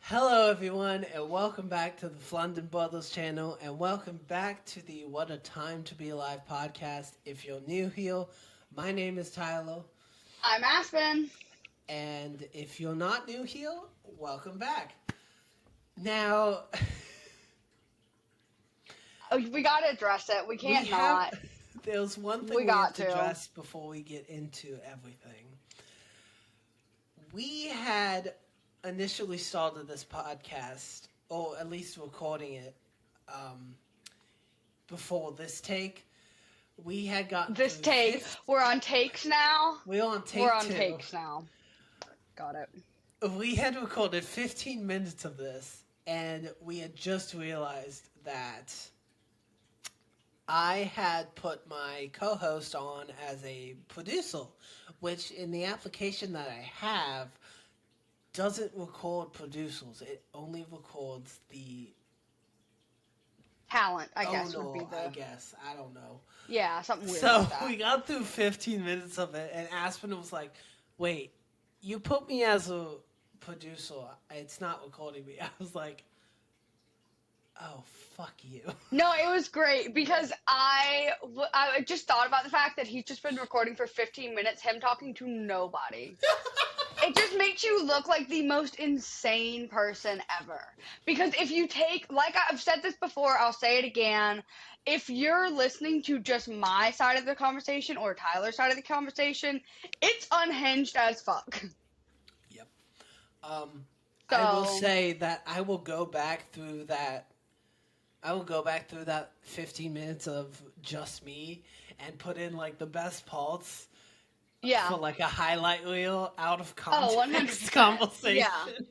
Hello, everyone, and welcome back to the London Brothers channel, and welcome back to the What a Time to Be Alive podcast. If you're new here, my name is Tyler, I'm Aspen. and if you're not new here, welcome back. Now, We gotta address it. We we can't have, not. there's one We thing we have got to to. address before we get into everything. We had initially started this podcast, or at least recording it, um, before this take. We had gotten This through take. We're on takes now. we're on We're take on two. takes now. Got it. We had recorded 15 minutes of this, and we had just realized that I had put my co-host on as a producer, which in the application that I have doesn't record producers. It only records the Talent, I guess, would be owner, I the. guess. I don't know. Yeah, something weird So like that. we got through 15 minutes of it, and Aspen was like, "Wait, you put me as a producer. It's not recording me." I was like, "Oh, fuck you." No, it was great because I just thought about the fact that he's just been recording for 15 minutes, him talking to nobody. It just makes you look like the most insane person ever. Because if you take, like I've said this before, I'll say it again. If you're listening to just my side of the conversation or Tyler's side of the conversation, it's unhinged as fuck. Yep. Um, I will So, say that I will go back through that. I will go back through that 15 minutes of just me and put in like the best parts yeah. for like a highlight reel out of Oh, context 100%. Yeah. conversation.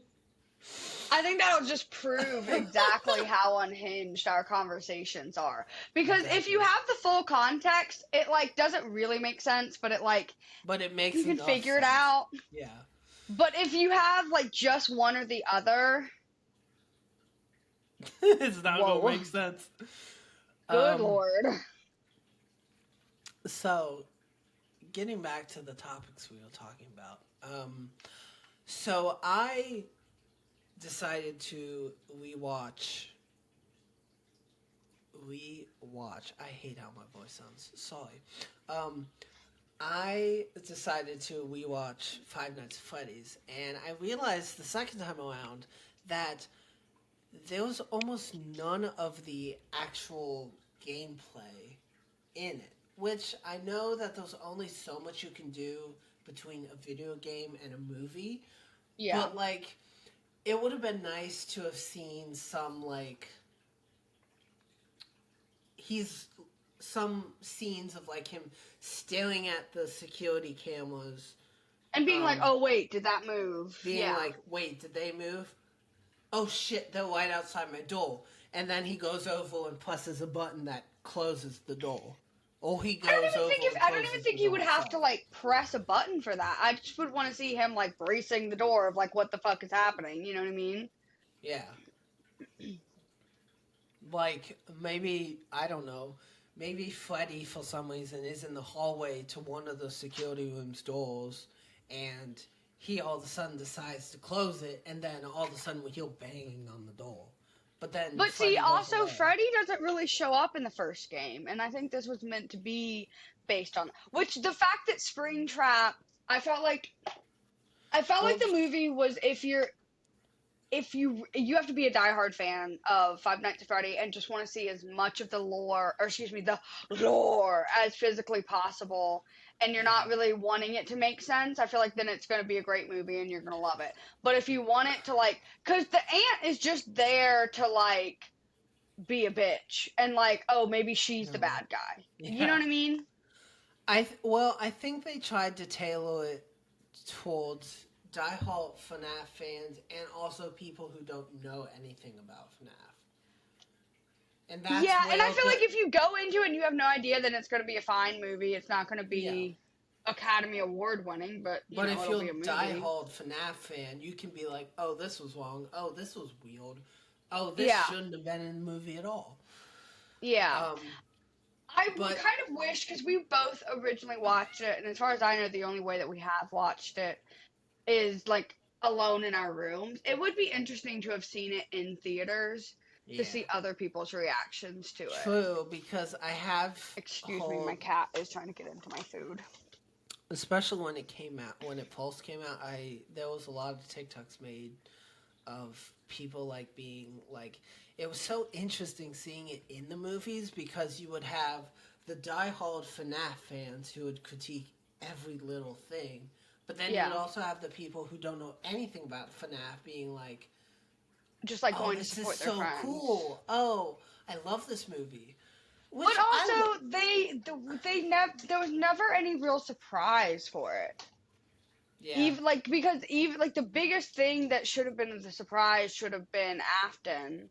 I think that'll just prove exactly how unhinged our conversations are. Because if you Exactly. have the full context, it like doesn't really make sense, but it like But it makes you can enough figure it sense. out. Yeah. But if you have like just one or the other, It's not gonna whoa, make sense. good Um, lord. so getting back to the topics we were talking about. So I decided to rewatch. Rewatch. I hate how my voice sounds. Sorry. Um, I decided to rewatch Five Nights at Freddy's, and I realized the second time around that there was almost none of the actual gameplay in it. Which I know that there's only so much you can do between a video game and a movie, Yeah. but like it would have been nice to have seen some like he's some scenes of like him staring at the security cameras, And being like, um, oh wait, did that move? being Yeah. like, "Wait, did they move? Oh shit, they're right outside my door." And then he goes over and presses a button that closes the door. Or he goes over and I don't even closes think the he door would have to himself. like press a button for that. I just would want to see him like bracing the door of like what the fuck is happening, you know what I mean? Yeah. Like, maybe, I don't know, maybe Freddy, for some reason, is in the hallway to one of the security room's doors, and he all of a sudden decides to close it, and then all of a sudden we hear banging on the door. But then But see, Freddy goes also away. Freddy doesn't really show up in the first game, and I think this was meant to be based on which the fact that Springtrap, I felt like Well, the movie was if you have to be a diehard fan of Five Nights at Freddy and just want to see as much of the lore, or excuse me, the lore as physically possible, and you're not yeah. really wanting it to make sense, I feel like then it's going to be a great movie and you're going to love it. But if you want it to like, because the aunt is just there to like be a bitch and like, oh, maybe she's the No. bad guy. You know Yeah. what I mean? Well, I think they tried to tailor it towards diehard FNAF fans and also people who don't know anything about FNAF. And that's Yeah, and I where feel the like if you go into it and you have no idea, then it's going to be a fine movie. It's not going to yeah. be Academy Award winning, but you But know, if it'll you're be a a movie. diehard FNAF fan, you can be like, "Oh, this was wrong. Oh, this was weird. Oh, this Yeah, shouldn't have been in the movie at all." yeah. Um, I but kind of wish because we both originally watched it, and as far as I know, the only way that we have watched it is like alone in our rooms. It would be interesting to have seen it in theaters to Yeah. see other people's reactions to it. True, because I have Excuse me, my whole, cat is trying to get into my food. especially when it came out, when it first came out, there was a lot of TikToks made of people like being like, it was so interesting seeing it in the movies because you would have the diehard FNAF fans who would critique every little thing, but then you would Yeah. also have the people who don't know anything about FNAF being like, Just like "Oh, going to this is support their so friends. cool! Oh, I love this movie." But Which also, they never there was never any real surprise for it. yeah. Even like because even like the biggest thing that should have been the surprise should have been Afton,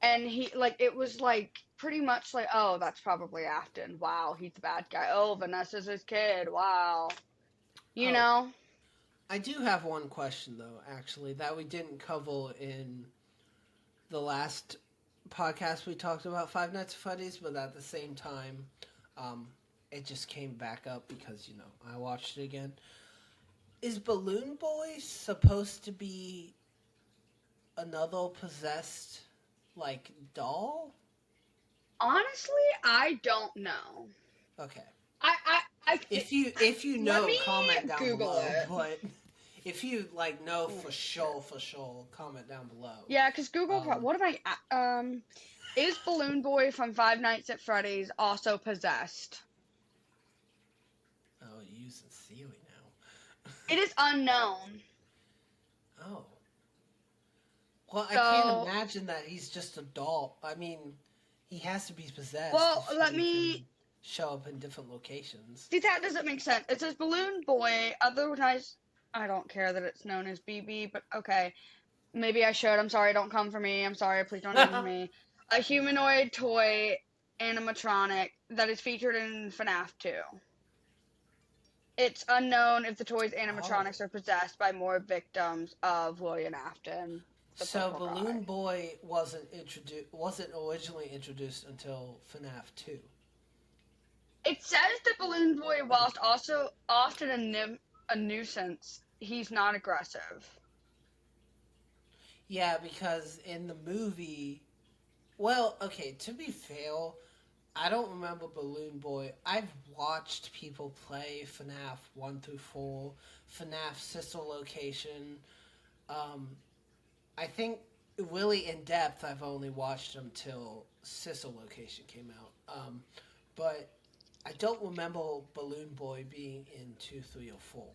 and he like it was like pretty much like, oh, that's probably Afton. Wow, he's the bad guy. Oh, Vanessa's his kid. Wow, you Oh, know. I do have one question though, actually, that we didn't cover in the last podcast we talked about Five Nights at Freddy's, but at the same time, um, it just came back up because I watched it again. Is Balloon Boy supposed to be another possessed like doll? Honestly, I don't know. Okay. I If you let know, me comment down Google below. it. But if you like know Oh for shit. sure, comment down below. Yeah, because Google. Um, What am I? Is Balloon Boy from Five Nights at Freddy's also possessed? oh, you're using Sealy now. It is unknown. Oh. Well, I can't So, imagine that he's just a doll. I mean, he has to be possessed well, if let he me can show up in different locations. see. That doesn't make sense. It says Balloon Boy. Otherwise, I don't care that it's known as BB, but okay. Maybe I should. I'm sorry. Don't come for me. I'm sorry. Please don't name me. A humanoid toy animatronic that is featured in FNAF 2. It's unknown if the toy's Oh. animatronics are possessed by more victims of William Afton, the So purple Balloon guy. Boy wasn't originally introduced until FNAF 2. It says that Balloon Boy, whilst also often a nuisance, he's not aggressive. Yeah, because in the movie, well, okay, to be fair, I don't remember Balloon Boy. I've watched people play FNAF 1 through 4, FNAF Sister Location. Um, I think really in depth, I've only watched them till Sister Location came out. But I don't remember Balloon Boy being in 2, 3, or 4.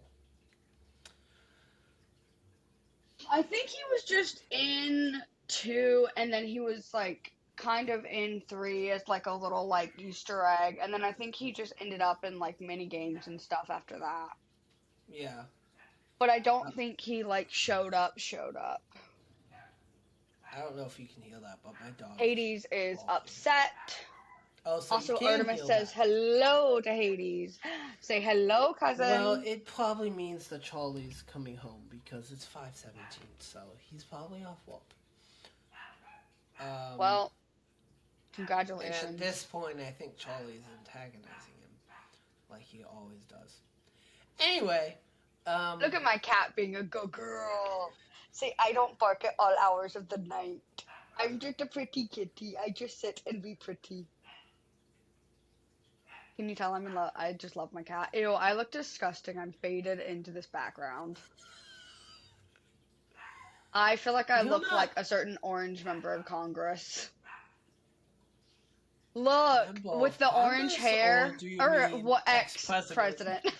I think he was just in 2, and then he was like kind of in 3 as like a little like Easter egg, and then I think he just ended up in like mini games and stuff after that. Yeah. But I Uh, don't think he like showed up. Showed up. I don't know if you can hear that, but my dog is Hades is barking. upset. Oh, so you Also, can Artemis hear says that. hello to Hades. Say hello, Well, cousin. it probably means that Charlie's coming home because it's 5:17, so he's probably off work. Um, Well, and at congratulations. this point, I think Charlie's antagonizing him, like he always does. Anyway, Look at my cat being a good girl. Say, I don't bark at all hours of the night. I'm just a pretty kitty. I just sit and be pretty. Can you tell I'm in love? I just love my cat. Ew, I look disgusting. I'm faded into this background. I feel like I you're look not like a certain orange member of Congress. Look, member with of the orange Congress, or hair, do you or mean what ex-president? ex-president.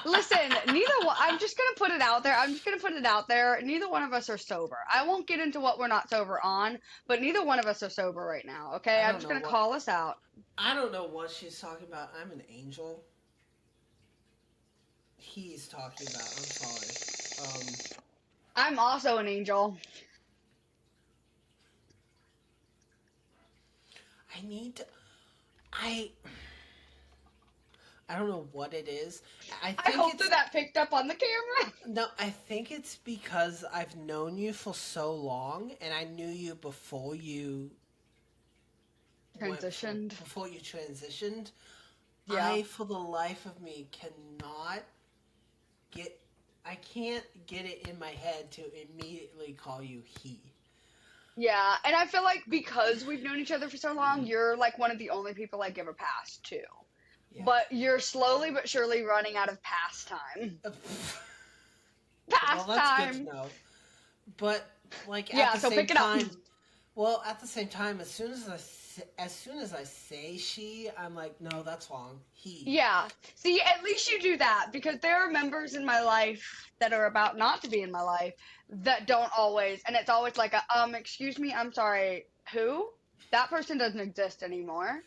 Listen, neither one. I'm just gonna put it out there. I'm just gonna put it out there. Neither one of us are sober. I won't get into what we're not sober on, but neither one of us are sober right now. Okay, I I'm don't just know gonna what call us out. I don't know what she's talking about. I'm an angel. He's talking about. I'm sorry. I'm also an angel. I need to. I. I don't know what it is. I I think hope it's that picked up on the camera. no. I think it's because I've known you for so long, and I knew you before you Transitioned. before you transitioned. Yeah. I, for the life of me, cannot get I can't get it in my head to immediately call you he. Yeah, and I feel like because we've known each other for so long, you're like one of the only people I give a pass to. Yeah. But you're slowly but surely running out of pastime. Well, that's good to Pastime. know. But like at Yeah, the so same pick it up. time, well, at the same time, as soon as I say she, I'm like, no, that's wrong. He. Yeah. See, at least you do that because there are members in my life that are about not to be in my life that don't always, and it's always like a, excuse me, I'm sorry, who? That person doesn't exist anymore.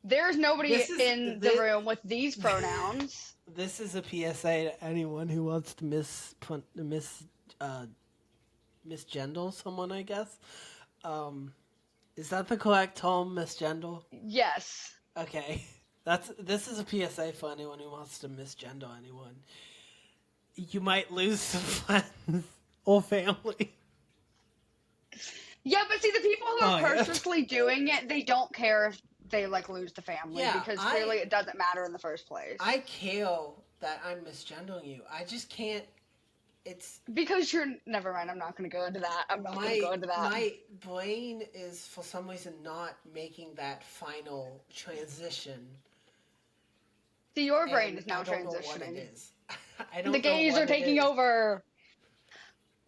There's nobody This is in the this, room with these pronouns. this is a PSA to anyone who wants to uh, misgendle someone. I guess. Um, is that the correct term, misgendle? Yes. Okay. This is a PSA for anyone who wants to misgender anyone. You might lose some friends or family. Yeah, but see, the people who Oh are yeah. purposely doing it, they don't care if they like lose the family Yeah, because clearly it doesn't matter in the first place. I care that I'm misgendering you. I just can't. It's Because you're never mind. I'm not going to go into that. I'm not going to my go into that. my brain is for some reason not making that final transition. See, your brain And is now I don't know what it transitioning. is. I don't The know gays what are it taking is. over.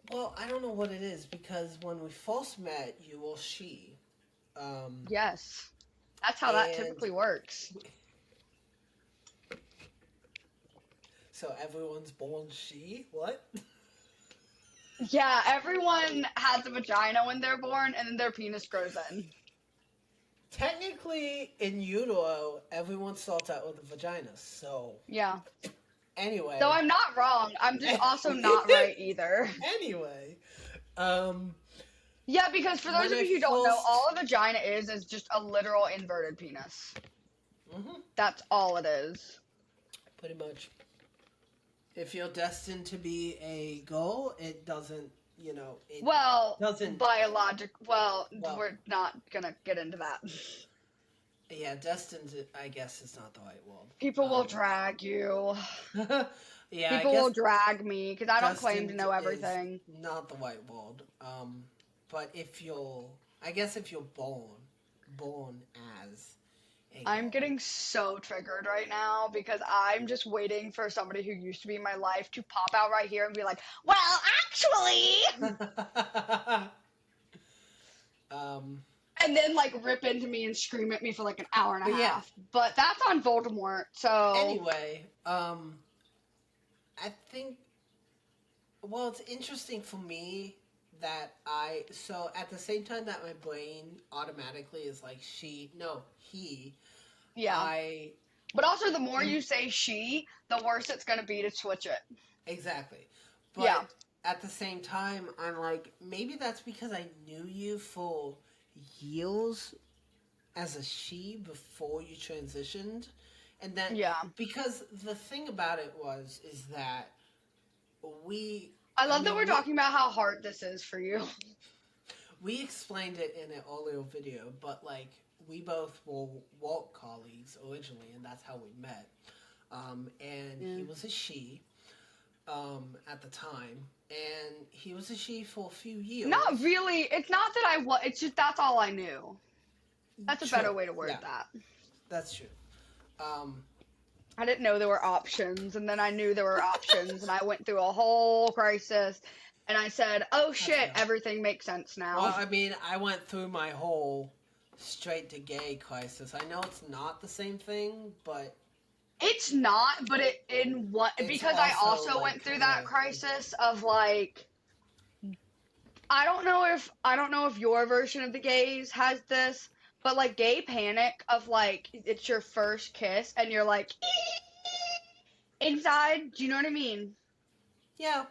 Well, I don't know what it is because when we first met, you were she. Yes, that's how that And typically works. so everyone's born she? What? Yeah, everyone has a vagina when they're born, and then their penis grows in. Technically, in utero, everyone starts out with a vagina. So, Yeah. anyway. So I'm not wrong. I'm just also not right either. Anyway, um, Yeah, because for those when of I you who don't know, first, all a vagina is just a literal inverted penis. Mhm, That's all it is. pretty much, if you're destined to be a girl, it doesn't, it Well, doesn't. Well, we're not gonna get into that. yeah, destined, I guess, is not the right People will drag you. word. Yeah, I People will guess drag me because I don't claim to destined know is everything. not the right word. But I guess if you're born as a I'm girl. getting so triggered right now because I'm just waiting for somebody who used to be in my life to pop out right here and be like, well, actually, um, and then like rip into me and scream at me for like an hour and a but yeah. half. But that's on Voldemort, so Anyway, I think. Well, it's interesting for me that so at the same time that my brain automatically is like he. yeah. I But also, the more in you say she, the worse it's gonna be to switch it. Exactly. Yeah. But at the same time, I'm like, maybe that's because I knew you for years as a she before you transitioned. And then, Yeah. because the thing about it is that we, I I love that mean, we're talking about how hard this is for you. we explained it in an earlier video, but like, we both were work colleagues originally, and that's how we met. And he was a she, at the time, and he was a she for a few years. Not really. It's not that I was. It's just that's all I knew. That's a True. better way to word Yeah, that. that's true. Um, I didn't know there were options, and then I knew there were options, and I went through a whole crisis, and I said, "Oh that's shit, fair. everything makes sense Well, now." I mean, I went through my whole straight to gay crisis. I know it's not the same thing, but It's not, but it in what it's because I also also like went through kind that of. crisis of like I don't know if your version of the gays has this, but like gay panic of like it's your first kiss and you're like inside. Do you know what I mean? Yeah,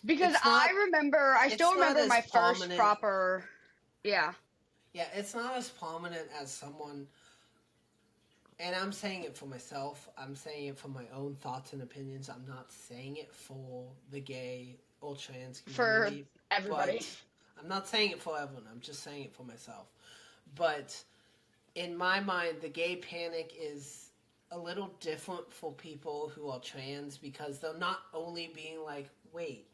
Because it's not. I still It's not remember as my first prominent. proper, yeah. Yeah, it's not as prominent as someone. And I'm saying it for myself. I'm saying it for my own thoughts and opinions. I'm not saying it for the gay or trans For community. everybody. But I'm not saying it for everyone. I'm just saying it for myself. But in my mind, the gay panic is a little different for people who are trans because they're not only being like, wait,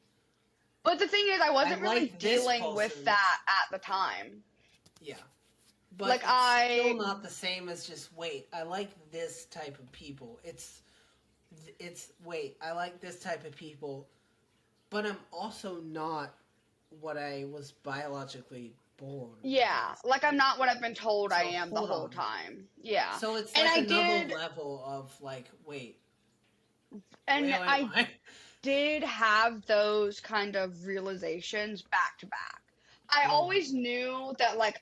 But the thing is, I wasn't really like this dealing with person. that at the time. Yeah. But Like, it's still not the same as just, wait, I like this type of people. It's, wait, I like this type of people, but I'm also not what I was biologically born. Yeah, like I'm not what I've been told So, I am the hold whole on. time. Yeah. So it's And like I another did, level of like, wait, and where am I I? did have those kind of realizations back to back. I always knew that, like,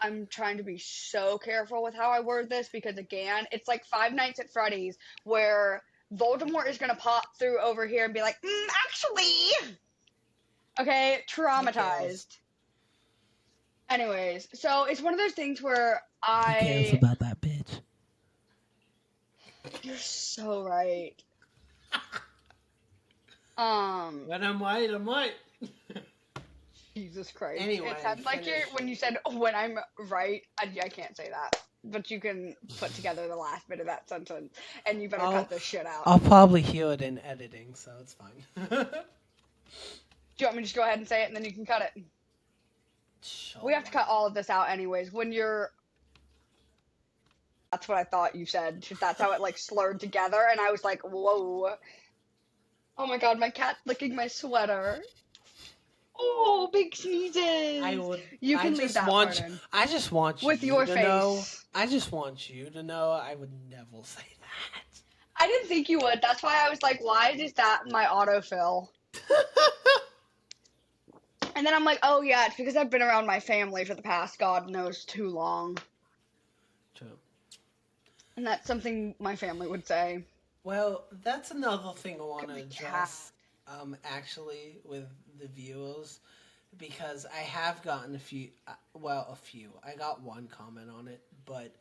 I'm trying to be so careful with how I word this because, again, it's like Five Nights at Freddy's where Voldemort is going to pop through over here and be like, actually, okay, traumatized. Anyways, so it's one of those things where He cares about that bitch. You're so right. When I'm white, I'm white. Jesus Christ. Anyway, It sounds like when you said when I'm right, I can't say that. But you can put together the last bit of that sentence, and you better cut this shit out. I'll probably hear it in editing, so it's fine. Do you want me to just go ahead and say it, and then you can cut it? Sure. We have to cut all of this out anyways. That's what I thought you said. That's how it, like, slurred together, and I was like, whoa. Oh my god, my cat's licking my sweater. Oh, big sneezes. You can leave that part in. I just want With you your to face. know. I just want you to know I would never say that. I didn't think you would. That's why I was like, why is that my autofill? And then I'm like, oh yeah, it's because I've been around my family for the past God knows too long. True. And that's something my family would say. Well, that's another thing I want to my address, actually, with the viewers, because I have gotten a few. I got one comment on it, but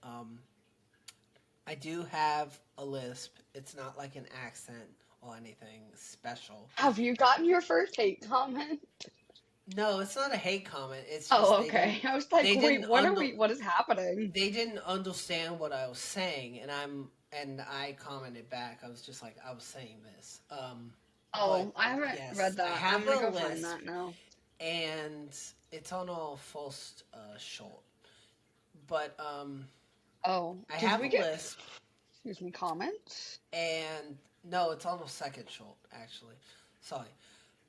I do have a lisp. It's not like an accent or anything special. Have you gotten your first hate comment? No, it's not a hate comment. It's just Oh, okay. I was like, wait, what is happening? They didn't understand what I was saying, and I commented back. I was just like, I was saying this. I haven't read that. I'm gonna go find that now. And it's on our first short. But I have a lisp. Excuse me, comments? And no, it's on the second short, actually. Sorry.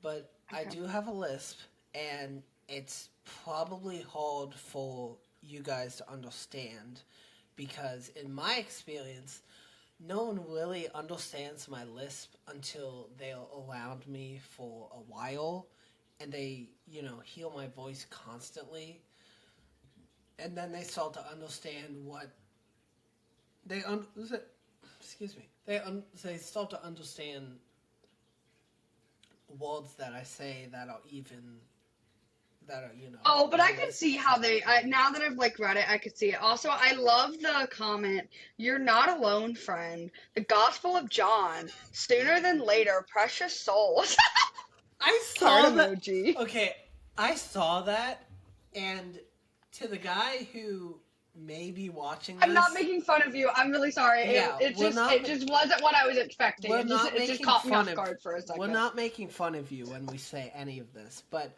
But okay. I do have a lisp, and it's probably hard for you guys to understand because in my experience, no one really understands my lisp until they're around me for a while and they, hear my voice constantly. And then they start to understand what excuse me. They start to understand words that I say that are, Oh, but I can see how now that I've, like, read it, I could see it. Also, I love the comment, "You're not alone, friend. The Gospel of John. Sooner than later, precious souls." I saw that. Emoji. Okay, I saw that, and to the guy who may be watching this, I'm not making fun of you. I'm really sorry. Yeah, it just wasn't what I was expecting. It just caught me off guard for a second. We're not making fun of you when we say any of this, but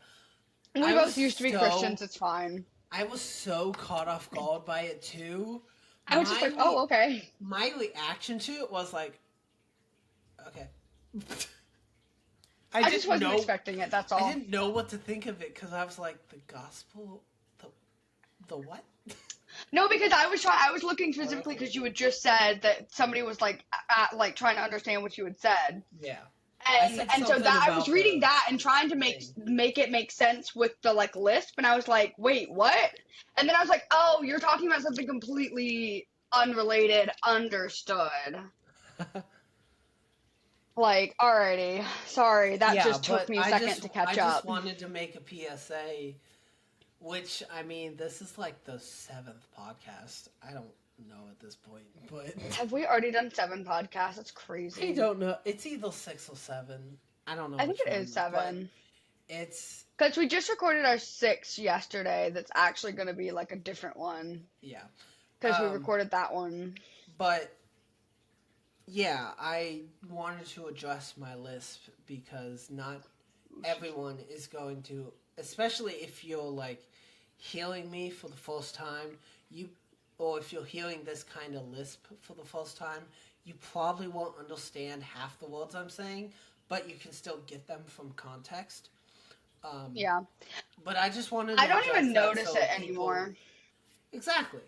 we both used to be Christians. It's fine. I was so caught off guard by it too. I was just like, oh, okay. My reaction to it was like, okay. I just wasn't expecting it, that's all. I didn't know what to think of it because I was like, the gospel? The what? No, because I was looking specifically because you had just said that somebody was like trying to understand what you had said. Yeah. And so that I was reading that and trying to make it make sense with the, like, lisp, and I was like, wait, what? And then I was like, oh, you're talking about something completely unrelated. Understood. Like, alrighty. Sorry, that just took me a second to catch up. I just wanted to make a PSA, which, I mean, this is like the 7th podcast. I don't know at this point, but... Have we already done 7 podcasts? That's crazy. I don't know. It's either 6 or 7. I don't know. I think it is 7. It's... Because we just recorded our 6 yesterday that's actually going to be, like, a different one. Yeah. Because we recorded that one. But yeah, I wanted to address my lisp because not everyone is going to, especially if you're like hearing me for the first time, or if you're hearing this kind of lisp for the first time, you probably won't understand half the words I'm saying, but you can still get them from context. Yeah. But I just wanted to I don't address even that notice so it people anymore. exactly.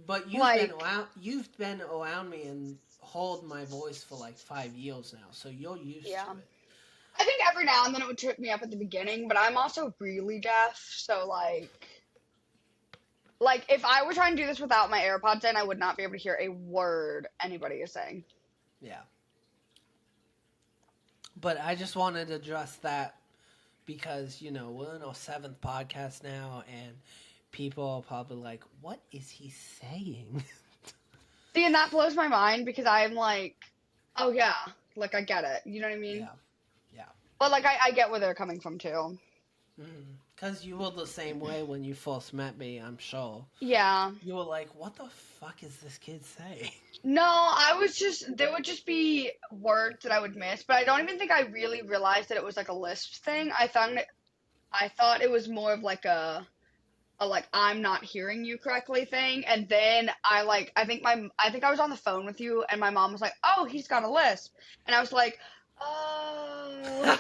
But Like, you've been around me and hold my voice for like 5 years now, so you're used yeah. to it. I think every now and then it would trip me up at the beginning, but I'm also really deaf, so like if I were trying to do this without my AirPods in, I would not be able to hear a word anybody is saying. Yeah. But I just wanted to address that because, we're in our seventh podcast now and people are probably like, what is he saying? See, and that blows my mind because I'm like, oh yeah, like I get it. You know what I mean? Yeah. Yeah. But like I get where they're coming from too. Because you were the same way when you first met me, I'm sure. Yeah. You were like, what the fuck is this kid saying? No, I was just there would just be words that I would miss, but I don't even think I really realized that it was like a lisp thing. I thought it was more of like a like I'm not hearing you correctly thing, and then I think I was on the phone with you, and my mom was like, "Oh, he's got a lisp," and I was like, "Oh."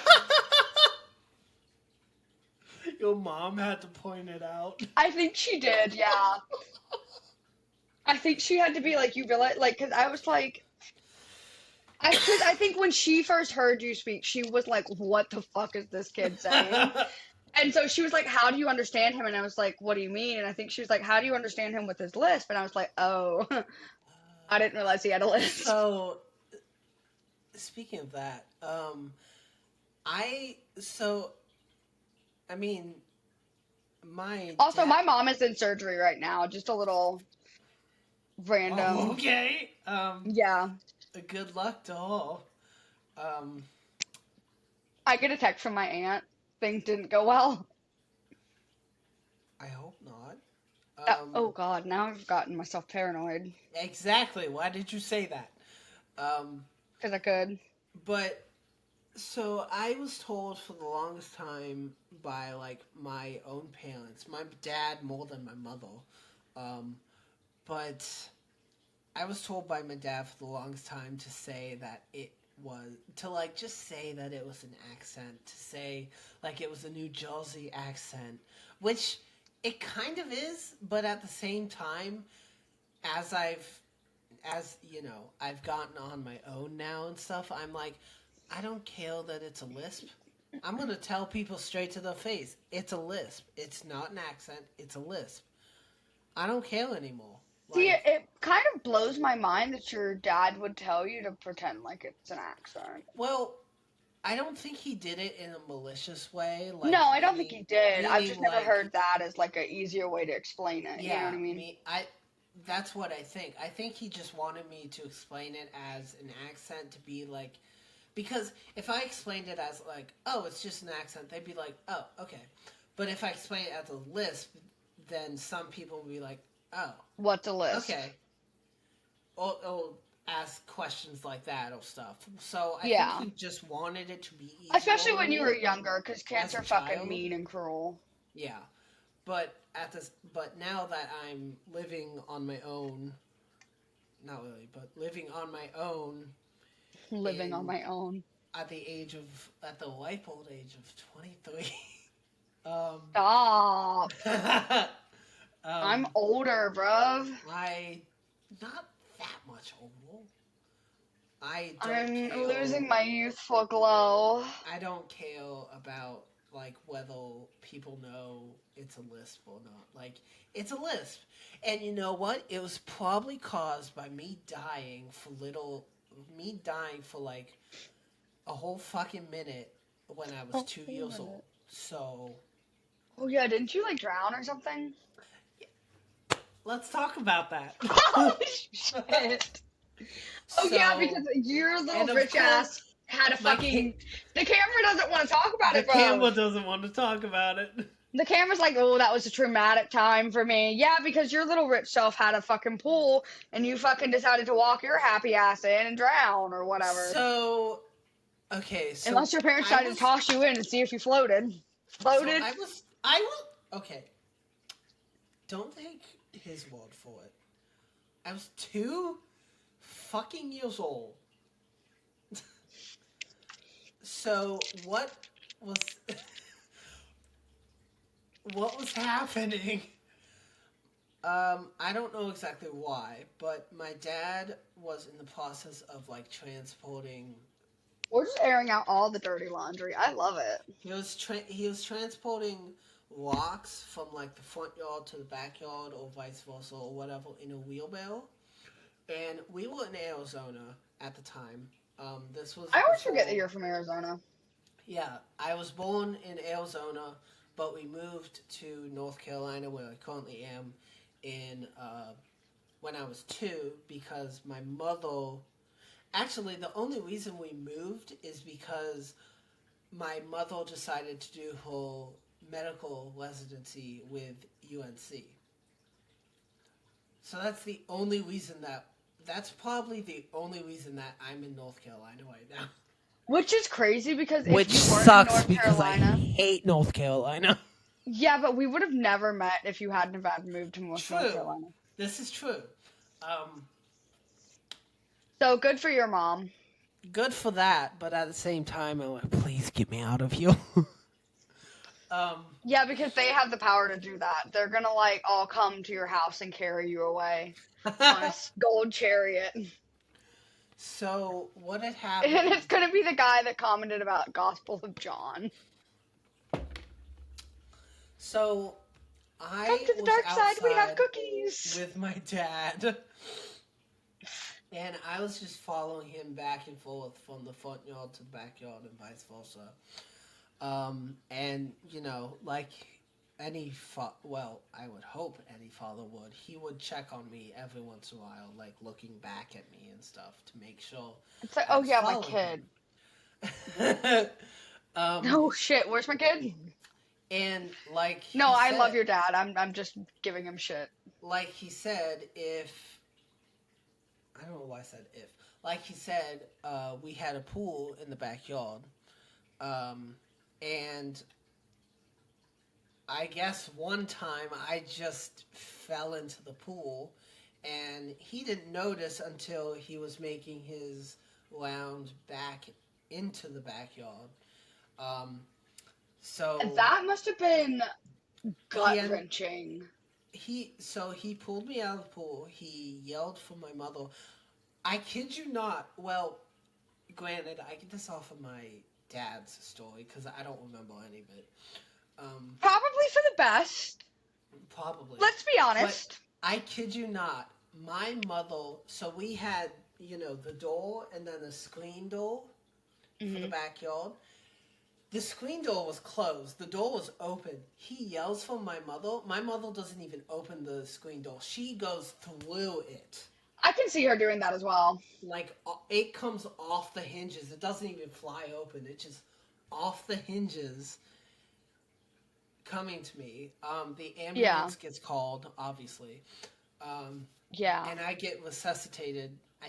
Your mom had to point it out. I think she did, yeah. I think she had to be like, you realize, like, because I was like, because I think when she first heard you speak, she was like, "What the fuck is this kid saying?" And so she was like, "How do you understand him?" And I was like, "What do you mean?" And I think she was like, "How do you understand him with his lisp?" And I was like, "Oh, I didn't realize he had a lisp." So, speaking of that, I so I mean, my Also, dad. my mom is in surgery right now. Just a little Oh, random. okay. Yeah. Good luck to all. Um, I get a text from my aunt. Things didn't go well. I hope not. Oh God, now I've gotten myself paranoid. Exactly. Why did you say that? Um, Because I could. but so I was told for the longest time by like my own parents, my dad more than my mother. Um, but I was told by my dad for the longest time to say that it was to like just say that it was an accent, to say like it was a New Jersey accent, which it kind of is, but at the same time, as I've gotten on my own now and stuff, I'm like, I don't care that it's a lisp. I'm gonna tell people straight to their face, it's a lisp. It's not an accent. It's a lisp. I don't care anymore. See, Like, it kind of blows my mind that your dad would tell you to pretend like it's an accent. well, I don't think he did it in a malicious way, No, like I don't think he did. I've meaning just never like heard that as like a easier way to explain it. You know yeah, what I mean? me I that's what I think. I think he just wanted me to explain it as an accent to be like because if I explained it as like, oh, it's just an accent, they'd be like, oh, okay. But if I explain it as a lisp, then some people would be like, oh, What's a lisp? okay. Or ask questions like that or stuff. So I think Yeah. he just wanted it to be easier Especially on when you me were younger, because kids as a are fucking child. mean and cruel. Yeah. But now that I'm living on my own, not really, but living on my own Living on in my own. at the ripe old age of 23. um Stop. I'm um older, bruv. I not that much older. I don't I'm care. losing my youthful glow. I don't care about like whether people know it's a lisp or not. Like it's a lisp, and you know what? It was probably caused by me dying for like a whole fucking minute when I was Oh, 2 years old. So oh yeah, didn't you like drown or something? let's talk about that. Oh shit. Oh yeah, So because your little and of rich course ass had a my fucking. The camera doesn't want to talk about the it, bro. camera doesn't want to talk about it. The camera's like, oh, that was a traumatic time for me. Yeah, because your little rich self had a fucking pool and you fucking decided to walk your happy ass in and drown or whatever. So, okay, so Unless your parents I tried to was, toss you in and see if you floated. so Floated? I will, okay, don't take his word for it. I was 2 fucking years old. So, was, what was happening? I don't know exactly why, but my dad was in the process of like transporting. We're just airing out all the dirty laundry. I love it. He was transporting rocks from like the front yard to the backyard or vice versa or whatever in a wheelbarrow. And we were in Arizona at the time. This was I always forget that before. you're from Arizona. Yeah, I was born in Arizona, but we moved to North Carolina, where I currently am, in when I was 2, because my mother. Actually, the only reason we moved is because my mother decided to do her medical residency with UNC. So that's the only reason that. That's probably the only reason that I'm in North Carolina right now. Which is crazy because if Which you weren't in sucks North because I Carolina, hate North Carolina. yeah, but we would have never met if you hadn't have had moved to North True. Carolina. This is true. Um, So good for your mom. Good for that, but at the same time, I'm like, please get me out of here. um, Yeah, because they have the power to do that. They're gonna like all come to your house and carry you away on a gold chariot. so what had And happened? it's gonna be the guy that commented about Gospel of John. So Come I to the was dark side, we have outside cookies. with my dad, and I was just following him back and forth from the front yard to the backyard and vice versa. And you know, like well, I would hope any father would. He would check on me every once in a while, like looking back at me and stuff to make sure It's like, I oh was yeah, my following kid. him. um, Oh shit, where's my kid? and like No, he I love said, your dad. I'm just giving him shit. if I don't know why I said if, like he said, we had a pool in the backyard, and I guess one time I just fell into the pool, and he didn't notice until he was making his round back into the backyard. Um, so That must have been he gut had, wrenching. he pulled me out of the pool. He yelled for my mother. I kid you not. Well, granted, I get this off of my dad's story because I don't remember any of it. Um, Probably for the best. Probably. Let's be But honest. I kid you not, my mother, so we had, the door and then a screen door for the Hmm. backyard. The screen door was closed. The door was open. He yells for my mother. My mother doesn't even open the screen door. She goes through it. I can see her doing that as well. Like, it comes off the hinges. It doesn't even fly open. It's just off the hinges coming to me. The Yeah. ambulance gets called, obviously. Um, Yeah. and I get resuscitated. I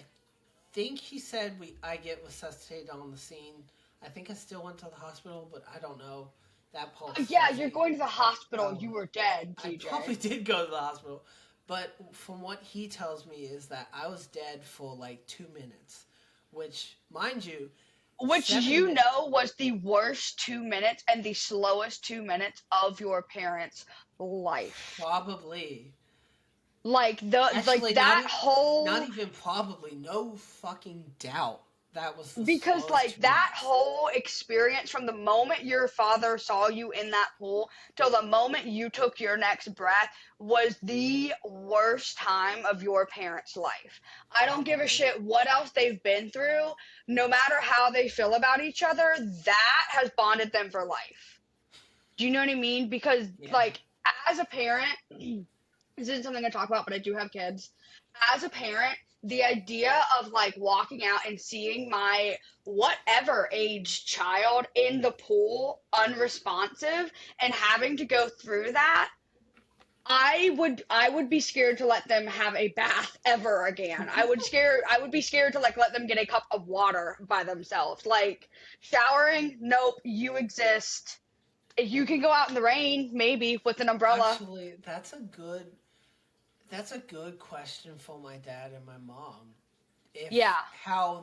think he said I get resuscitated on the scene. I think I still went to the hospital, but I don't know. That pulse Yeah, tells you're me going to the hospital. um, You were dead, I probably TJ. did go to the hospital. But from what he tells me is that I was dead for like 2 minutes, which, mind you, Which 7 minutes. was the worst 2 minutes and the slowest 2 minutes of your parents' life. Probably. Like Actually, that not whole even probably. No fucking doubt. That was the because slowest like two that minutes. whole experience from the moment your father saw you in that pool till the moment you took your next breath was the worst time of your parents' life. I don't give a Probably. shit what else they've been through. No matter how they feel about each other, that has bonded them for life. Do you know what I mean? Because Yeah. like as a parent, this isn't something I talk about, but I do have kids. As a parent, the idea of like walking out and seeing my whatever age child in the pool unresponsive and having to go through that, I would be scared to let them have a bath ever again. I would be scared to like let them get a cup of water by themselves. Like showering, nope, you exist. You can go out in the rain, maybe with an umbrella. Actually, that's a good question for my dad and my mom. If Yeah. how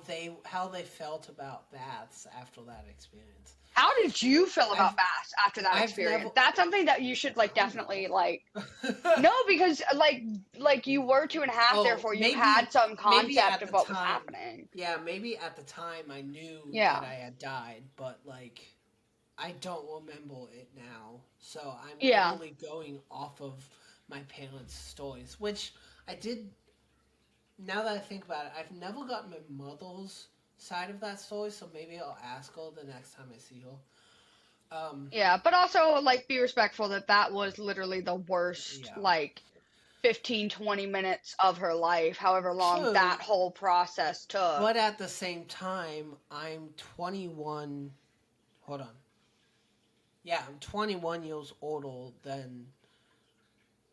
they felt about baths after that experience. How did you feel I've about baths after that I've never experience? That's something that you should like I don't know. definitely like. No, because like you were 2.5, Oh, therefore you had maybe some maybe concept at of the what was time. happening. Yeah, maybe at the time I knew that Yeah. I had died, but like I don't remember it now. So I'm Yeah. only going off of my parents' stories, which I did. Now that I think about it, I've never gotten my mother's side of that story, so maybe I'll ask her the next time I see her. Yeah, but also like be respectful that that was literally the worst Yeah. like 15, 20 minutes of her life, however long True, that whole process took. but at the same time, I'm 21. Hold on. Yeah, I'm 21 years older than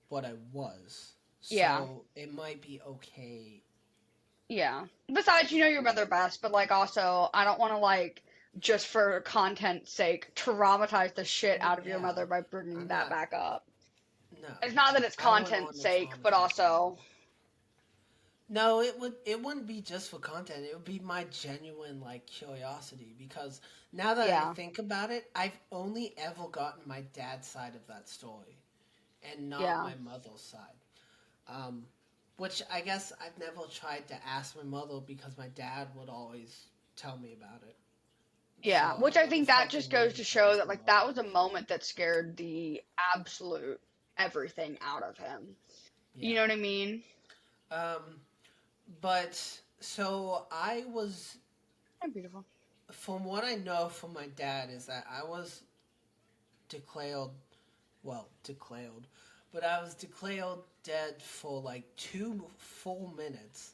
what I was. Yeah. So it might be okay. Yeah. Besides, you know your mother best, but like also I don't want to like just for content's sake traumatize the shit Well, out of your yeah, mother by bringing I'm that not. back up. No, It's not that it's I wouldn't want content's to sake, but traumatize my also mother. No, it would. It wouldn't be just for content. It would be my genuine like curiosity because now that I yeah. think about it, I've only ever gotten my dad's side of that story, and not Yeah. my mother's side. Um, which I guess I've never tried to ask my mother because my dad would always tell me about it. Yeah, So which I I never think that felt the just goes need to to show ask that my like mother. that was a moment that scared the absolute everything out of him. You Yeah. know what I mean? Um, but so I was, Oh, beautiful. from what I know from my dad, is that I was declared, well, declared, but I was declared dead for like 2 full minutes,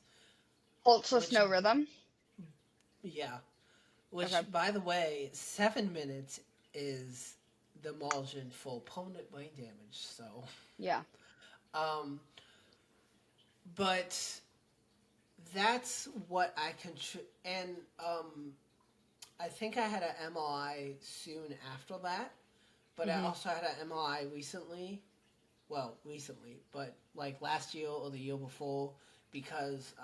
Pulseless which, no rhythm. yeah, Okay. which, by the way, 7 minutes is the margin for permanent brain damage. So, Yeah. um, but that's what I can, and I think I had an MRI soon after that, but I Mhm. also had an MRI recently. Well, recently, but like last year or the year before, because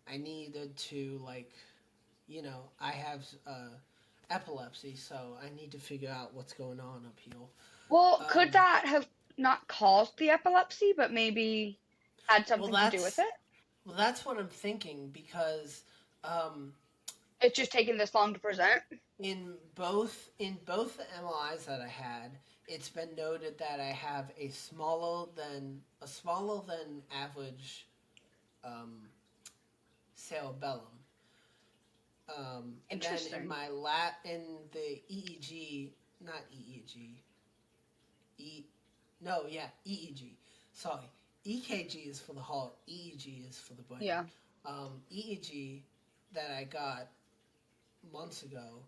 I needed to like, I have epilepsy, so I need to figure out what's going on up here. Well, could Um, that have not caused the epilepsy, but maybe had well, something to do with that's it? well, that's what I'm thinking because um, It's just taking this long to present. in both the MRIs that I had, it's been noted that I have a smaller than average um, cerebellum. And then Interesting. in the EEG, not EEG, E, no, yeah, EEG. Sorry, EKG is for the heart. EEG is for the brain. Yeah. EEG that I got months ago,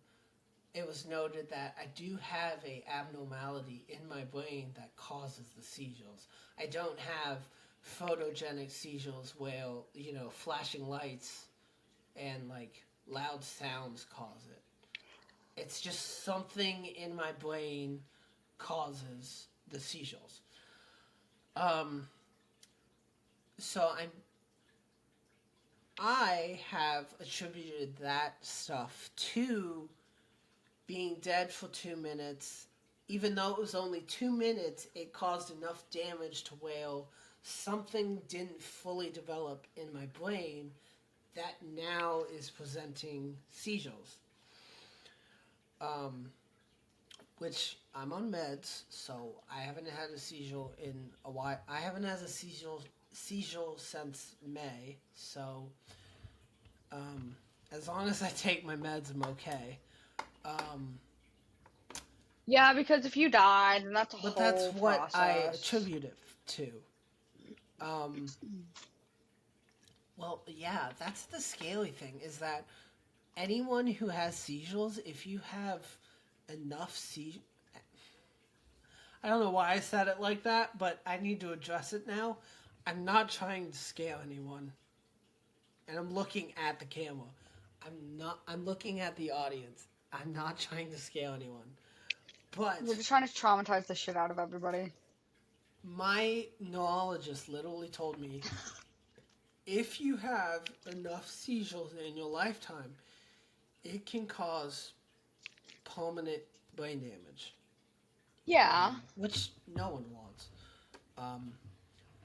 it was noted that I do have a abnormality in my brain that causes the seizures. I don't have photogenic seizures where flashing lights and like loud sounds cause it. It's just something in my brain causes the seizures. Um, so I have attributed that stuff to being dead for 2 minutes. Even though it was only 2 minutes, it caused enough damage to where something didn't fully develop in my brain that now is presenting seizures. Um, which I'm on meds, so I haven't had a seizure in a while. I haven't had a seizure since May, so um, as long as I take my meds, I'm okay. Um, Yeah, because if you die, then that's a but that's whole what I process. attribute it to. Um, Well, yeah, that's the scaly thing, is that anyone who has seizures, if you have enough seizures, I don't know why I said it like that, but I need to address it now. I'm not trying to scare anyone. And I'm looking at the camera. I'm looking at the audience. I'm not trying to scare anyone. But You're just trying to traumatize the shit out of everybody. my neurologist literally told me if you have enough seizures in your lifetime, it can cause permanent brain damage, Yeah. which no one wants. Um,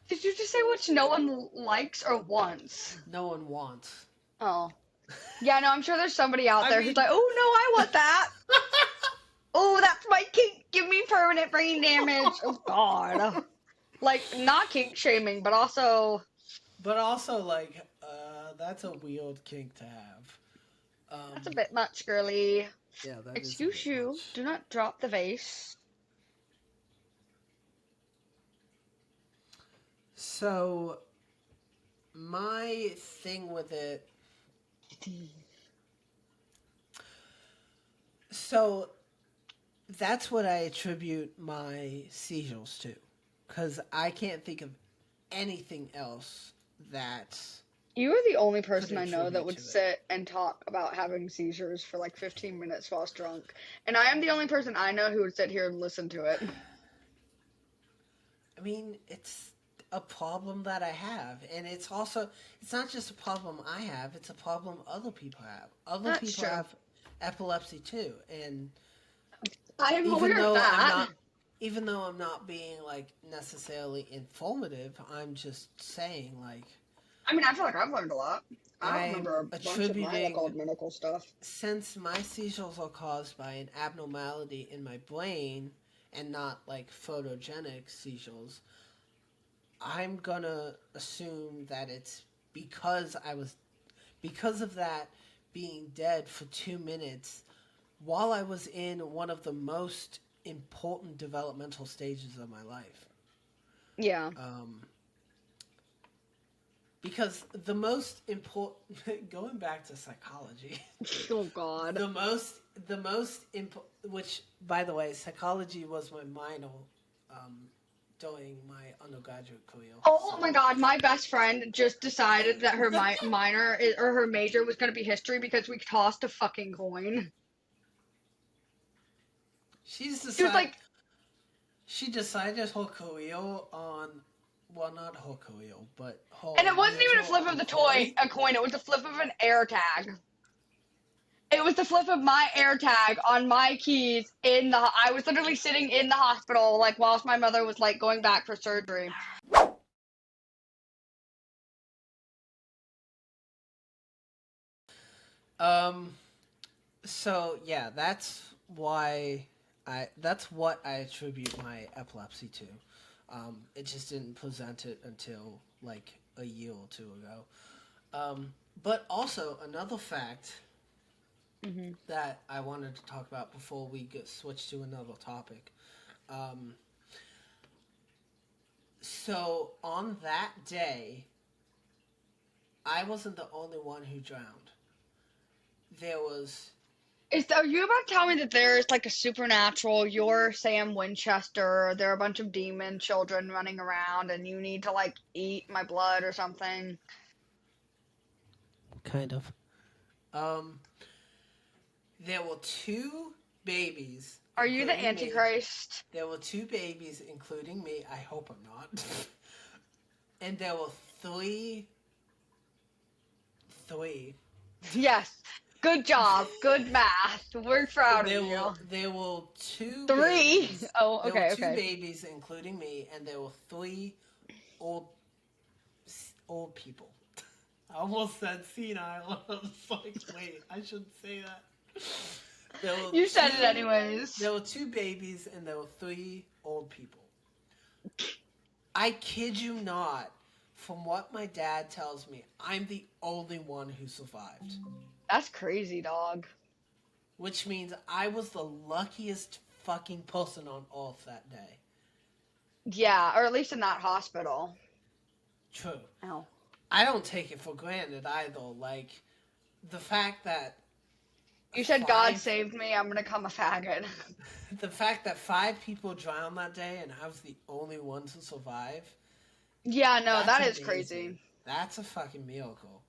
Did you just say which no one likes or wants? no one wants. Oh. Yeah, no, I'm sure there's somebody out I there who's mean, like, oh no, I want that. Oh, that's my kink. Give me permanent brain damage. Oh God. Like, not kink shaming, but also. but also like that's a weird kink to have. That's a bit much, girly. Yeah, that is a Excuse bit you. much. Do not drop the vase. So my thing with it. So that's what I attribute my seizures to, because I can't think of anything else that You are the only could person I know that attribute would to it. sit and talk about having seizures for like 15 minutes whilst drunk. And I am the only person I know who would sit here and listen to it. I mean, it's a problem that I have, and it's not just a problem I have, it's a problem other people have. Other That's people true. have epilepsy too, and I am even aware of though I'm that. not even though I'm not being like necessarily informative, I'm just saying like I mean, I feel like I've learned a lot. I don't I'm remember a bunch of my attributing, occult medical stuff. since my seizures are caused by an abnormality in my brain and not like photogenic seizures, I'm gonna assume that it's because of that being dead for 2 minutes while I was in one of the most important developmental stages of my life. Yeah. Um, because the most important, going back to psychology, Oh God. the most, which by the way, psychology was my minor um, during my undergraduate career. Oh So my God, my best friend just decided that her minor or her major was going to be history because we tossed a fucking coin. she's She was decided like, she decided her career on, well, not her career, but and her it wasn't even major a flip of on the coin. a coin. It was a flip of an air tag. It was the flip of my air tag on my keys in the. I was literally sitting in the hospital, like whilst my mother was like going back for surgery. Um, so yeah, that's what I attribute my epilepsy to. It just didn't present it until like a year or two ago. But also another fact Hmm. that I wanted to talk about before we get switched to another topic. Um, so on that day, I wasn't the only one who drowned. There was Are you about to tell me that there's like a supernatural? You're Sam Winchester. There are a bunch of demon children running around, and you need to like eat my blood or something. kind of. Um, there were two babies, Are you the including me. Antichrist? There were two babies, including me. I hope I'm not. And there were three. Yes. Good job. Good math. We're proud of you. There were two Three. babies. Oh, There were okay, two okay. babies, including me, and there were three old old people. I almost said senile. I was like, wait, I shouldn't say that. There were You said it two. anyways. There were two babies, and there were three old people. I kid you not. From what my dad tells me, I'm the only one who survived. That's crazy, dog. Which means I was the luckiest fucking person on earth that day. Yeah, or at least in that hospital. True. Ow. I don't take it for granted either. Like, the fact that You said God five saved me, I'm gonna come a faggot. the fact that 5 people drowned that day and I was the only one to survive, Yeah, no, that's that is amazing. crazy. That's a fucking miracle.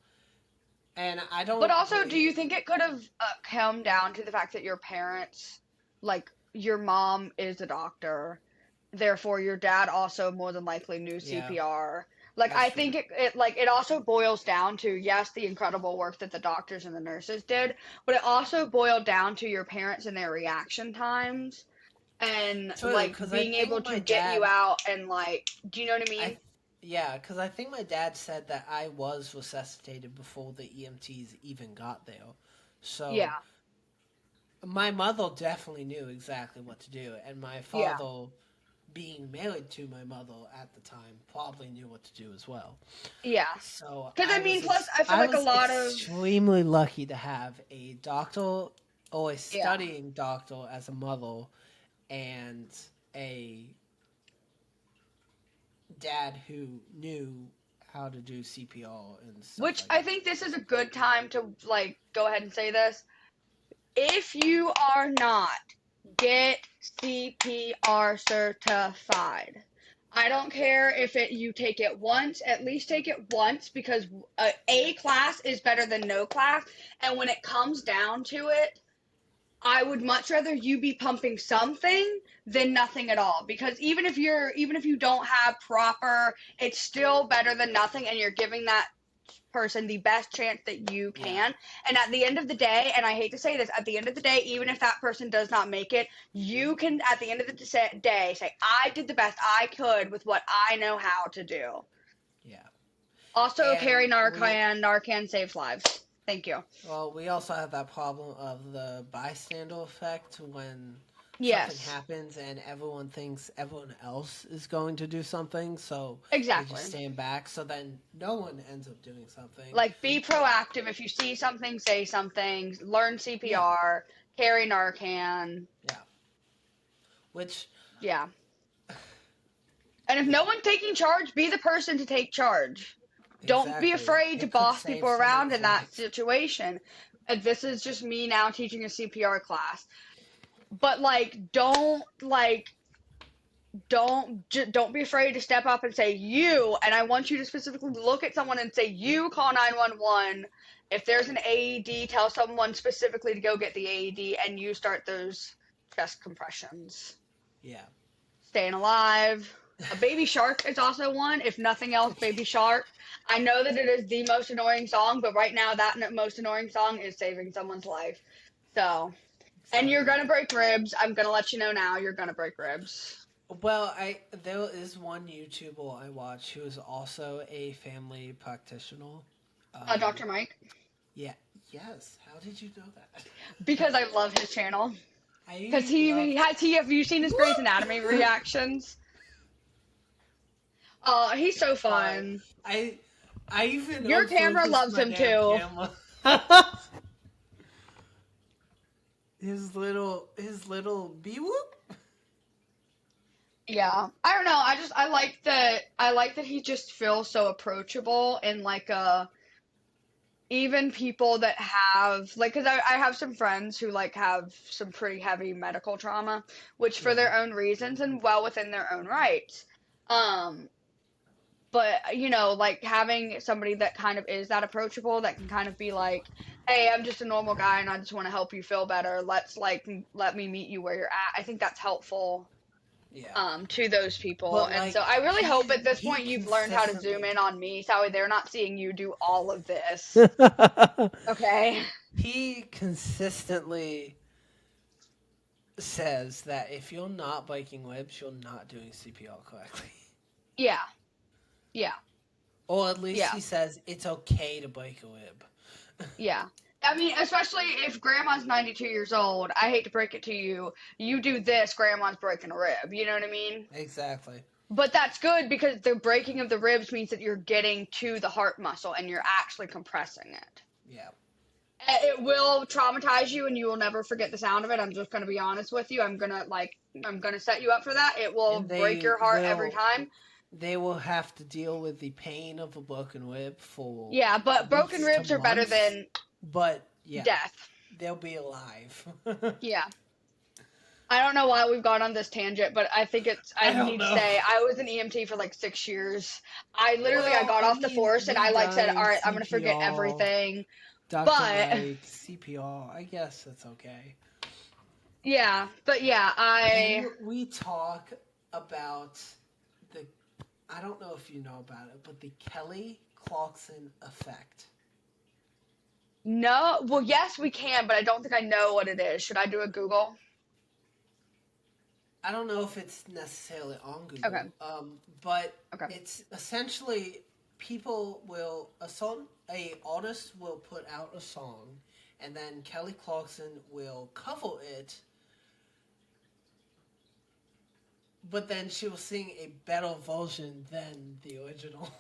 And I But don't also, do believe you think it could have come down to the fact that your parents, like your mom is a doctor, therefore your dad also more than likely knew yeah, CPR? Like, that's I true. think it also boils down to, yes, the incredible work that the doctors and the nurses did, but it also boiled down to your parents and their reaction times and True, like because I being able think to my get you dad, out and like, do you know what I I mean? yeah, because I think my dad said that I was resuscitated before the EMTs even got there. Yeah, So my mother definitely knew exactly what to do, and my yeah, father, being married to my mother at the time, probably knew what to do as well. yeah. So Because I mean, plus I feel I like a was lot of extremely lucky to have a doctor or a yeah. studying doctor as a mother and a dad who knew how to do CPR and stuff Which like I that. think this is a good time to like go ahead and say this. If you are not, get CPR certified. I don't care if you take it once, at least take it once because a class is better than no class. And when it comes down to it, I would much rather you be pumping something than nothing at all because even if you don't have proper, it's still better than nothing and you're giving that person the best chance that you Yeah, can. And at the end of the day, and I hate to say this, at the end of the day, even if that person does not make it, you can at the end of the day say I did the best I could with what I know how to do. yeah. Also carry And Narcan. Narcan saves lives. Thank you. we also have that problem of the bystander effect when something Yes. happens and everyone thinks everyone else is going to do something, so they Exactly. just stand back. So then no one ends up doing something. Like be proactive. If you see something, say something. Learn Yeah, CPR. Carry Narcan. yeah. Which, Yeah. And if no yeah, one's taking charge, be the person to take charge. Don't be exactly. afraid to It could boss save people around someone's in that life. situation. And this is just me now teaching a CPR class. But don't be afraid to step up and say you, and I want you to specifically look at someone and say you call 911. If there's an AED, tell someone specifically to go get the AED and you start those chest compressions. Yeah. Staying alive. A baby shark is also one. If nothing else, baby shark. I know that it is the most annoying song, but right now that most annoying song is saving someone's life. So, and you're Exactly. gonna break ribs. I'm gonna let you know now. You're gonna break ribs. Well, I there is one YouTuber I watch who is also a family practitioner. Um, Dr. Mike, yeah, yes. How did you know that? because I love his channel. Because I he love. has he. Have you seen his Grey's Anatomy Whoop! reactions? He's so Sorry, fun. I I even Your camera unfocused loves my him damn too. camera. his little bee whoop. Yeah, I don't know. I like that he just feels so approachable and like even people that have like because I have some friends who like have some pretty heavy medical trauma, which for Yeah, their own reasons and well within their own rights. Um, but like having somebody that kind of is that approachable that can kind of be like, hey, I'm just a normal guy and I just want to help you feel better. Let me meet you where you're at. I think that's helpful yeah. to those people. But And so like I really hope at this he point you've learned how to zoom consistently in on me, so they're not seeing you do all of this. Okay. he consistently says that if you're not breaking ribs, you're not doing CPR correctly. Yeah. Yeah. Or at least Yeah. he says it's okay to break a rib. Yeah. I mean, especially if grandma's 92 years old, I hate to break it to you. You do this, grandma's breaking a rib. You know what I mean? Exactly. But that's good because the breaking of the ribs means that you're getting to the heart muscle and you're actually compressing it. Yeah. It will traumatize you and you will never forget the sound of it. I'm just going to be honest with you. I'm going to set you up for that. It will And break they your heart every will time. they will have to deal with the pain of a broken rib for Yeah, but broken weeks to ribs are better months. than But yeah, death. they'll be alive. Yeah. I don't know why we've gone on this tangent, but I think I I don't need to know. say I was an EMT for like 6 years. I Well, got I off the mean, force and I like said, all redying, right, I'm gonna forget CPR, everything. Dr. But Mike, CPR. I guess that's okay. yeah, Can we talk about the? I don't know if you know about it, but the Kelly Clarkson effect. no, well, yes, we can, but I don't think I know what it is. Should I do a Google? I don't know if it's necessarily on Okay, Google, but okay. it's essentially people will a artist will put out a song, and then Kelly Clarkson will cover it, but then she will sing a better version than the original.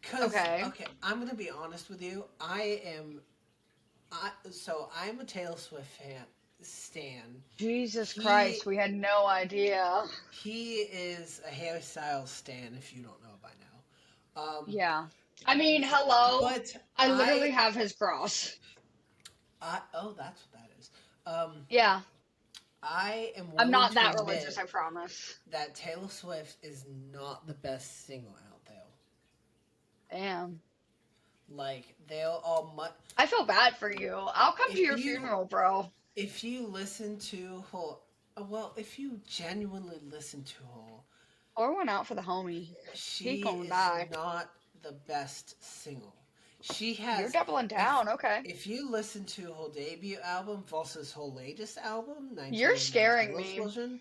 Cause Okay. okay, I'm gonna be honest with you. I'm a Taylor Swift fan. Stan. Jesus He Christ, we had no idea. he is a Harry Styles stan. If you don't know by now, Yeah. I mean, hello. but I literally have his cross. I oh that's what that is. Um, Yeah. I am I'm willing not to that religious, admit I promise. that Taylor Swift is not the best singer out there. Damn. Like they are much. I feel bad for you. I'll come to If your you funeral, bro. if you listen to her, well, if you genuinely listen to her, Or went out for the homie. He she gonna is die. not the best singer. She You're has, doubling if down, okay. if you listen to her debut album versus her latest album, You're 1989 scaring Taylor's me. version,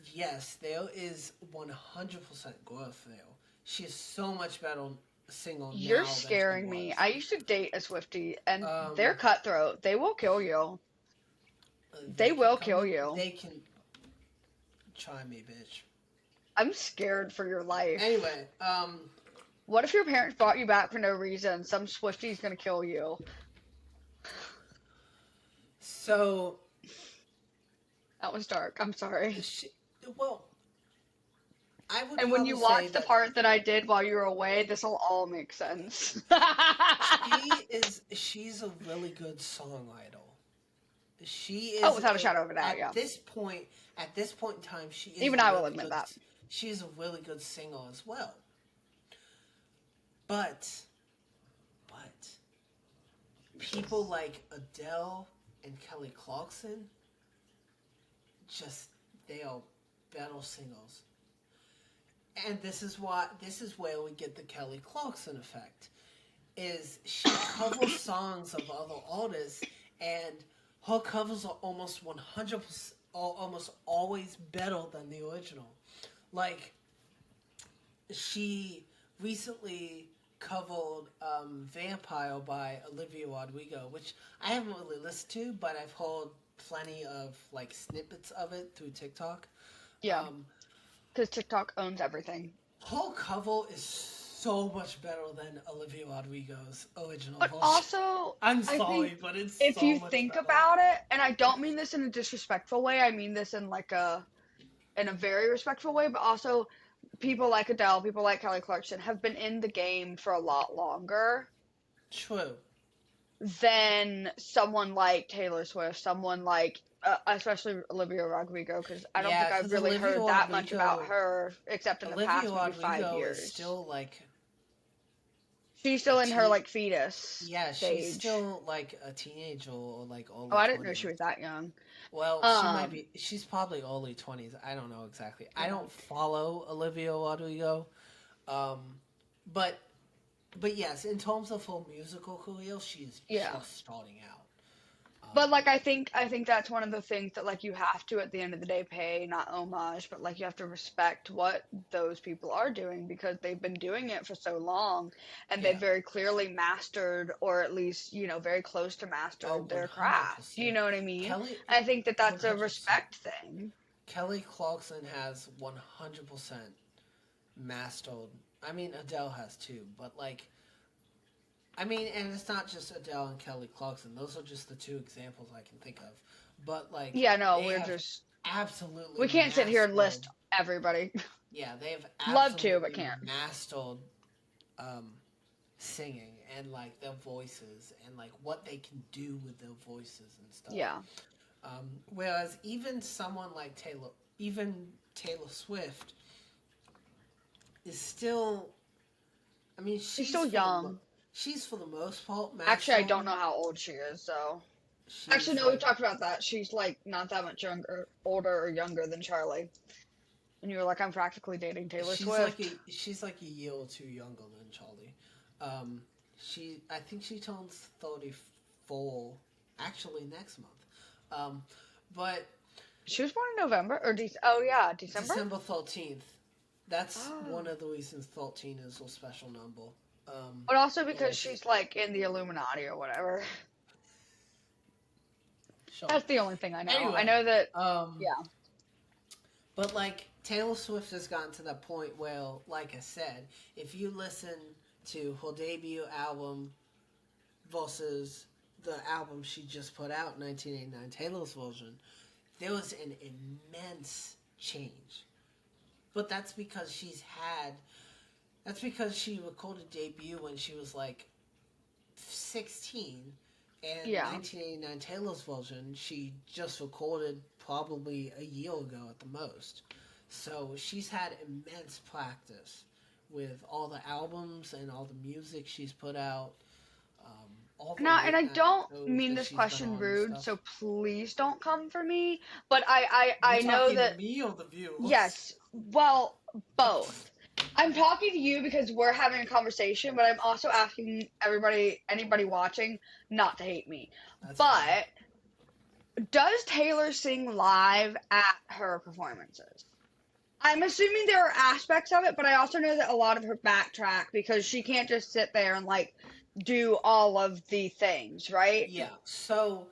yes, there is 100% growth there. She is so much better singer You're now than she scaring me. was. I used to date a Swiftie, and they're Um, cutthroat. They will kill you. They they can will come kill in, you. they can try me, bitch. I'm scared for your life. Anyway, What if your parents brought you back for no reason? Some Swiftie's gonna kill you. so That was dark. I'm sorry. she, well, I would And when you probably say watch the that part that I did while you were away, this will all make sense. she's a really good songwriter. She Oh, is without a shadow of a doubt, at yeah. this point in time she is Even a I will really admit good that. she's a really good singer as well. But people like Adele and Kelly Clarkson just they are better singers. And this is where we get the Kelly Clarkson effect. Is she covers songs of other artists, and her covers are almost 100%, almost always better than the original. Like she recently covered "Vampire" by Olivia Rodrigo, which I haven't really listened to, but I've heard plenty of like snippets of it through TikTok. Yeah, Um, because TikTok owns everything. her cover is so much better than Olivia Rodrigo's original But version. also, I'm I sorry, think but it's if so you much think better. about it, and I don't mean this in a disrespectful way, I mean this in a very respectful way, but also people like Adele, people like Kelly Clarkson have been in the game for a lot longer True. than someone like Taylor Swift, someone like especially Olivia Rodrigo, because I don't think Yeah, I've because really heard that much about her except in the Olivia past maybe five Rodrigo is years. still like She's a still in her teen. like fetus Yeah, she's stage. still like a teenager or like Oh, early I didn't know she 20s. was that young. Well, she might Um, be. She's probably early 20s. I don't know exactly. I yeah, don't follow Olivia Rodrigo, um, but yes, in terms of her musical career, she's yeah. just starting out. But like I think that's one of the things that like you have to at the end of the day pay not homage, but like you have to respect what those people are doing because they've been doing it for so long and they've Yeah. very clearly mastered or at least, very close to Oh, mastered their craft. You 100%. know what I mean? Kelly, I think that that's a 100%. respect thing. Kelly Clarkson has 100% mastered. I mean, Adele has too, but like, I mean, and it's not just Adele and Kelly Clarkson. Those are just the two examples I can think of. But like, Yeah, no, they we're have just absolutely we can't sit here and mastered. list everybody. Yeah, they have Love to, but absolutely can't. mastered um, singing and like their voices and like what they can do with their voices and stuff. Yeah. Whereas even someone like Taylor Swift is still, I mean, She's still young. she's for the most part Actually, I don't mastering. know how old she is, so. Actually, She's no, we like talked about that. She's like not that much older or younger than Charlie. And you were like, I'm practically dating Taylor Swift. she's like a year or two younger than Charlie. Um, I think she turns 34 actually next month. But She was born in November or oh yeah, December. December 13th. That's Oh. one of the reasons 13 is a special number. But also And because she's like in the Illuminati or whatever. sure. That's the only thing I know. I Anyway, know that. um, Yeah. but like Taylor Swift has gotten to that point where, like I said, if you listen to her debut album versus the album she just put out, 1989, Taylor's version, there was an immense change. But that's because she recorded debut when she was like 16, and Yeah. 1989 Taylor's version she just recorded probably a year ago at the most. So she's had immense practice with all the albums and all the music she's put out, all the Now, and late I night don't shows mean that this she's been question on and rude, stuff. so please don't come for me. But You I know talking to that, me or the viewers? yes, well, both. I'm talking to you because we're having a conversation, but I'm also asking anybody watching, not to hate me. That's fine. But does Taylor sing live at her performances? I'm assuming there are aspects of it, but I also know that a lot of her backtrack because she can't just sit there and like do all of the things, right? Yeah. So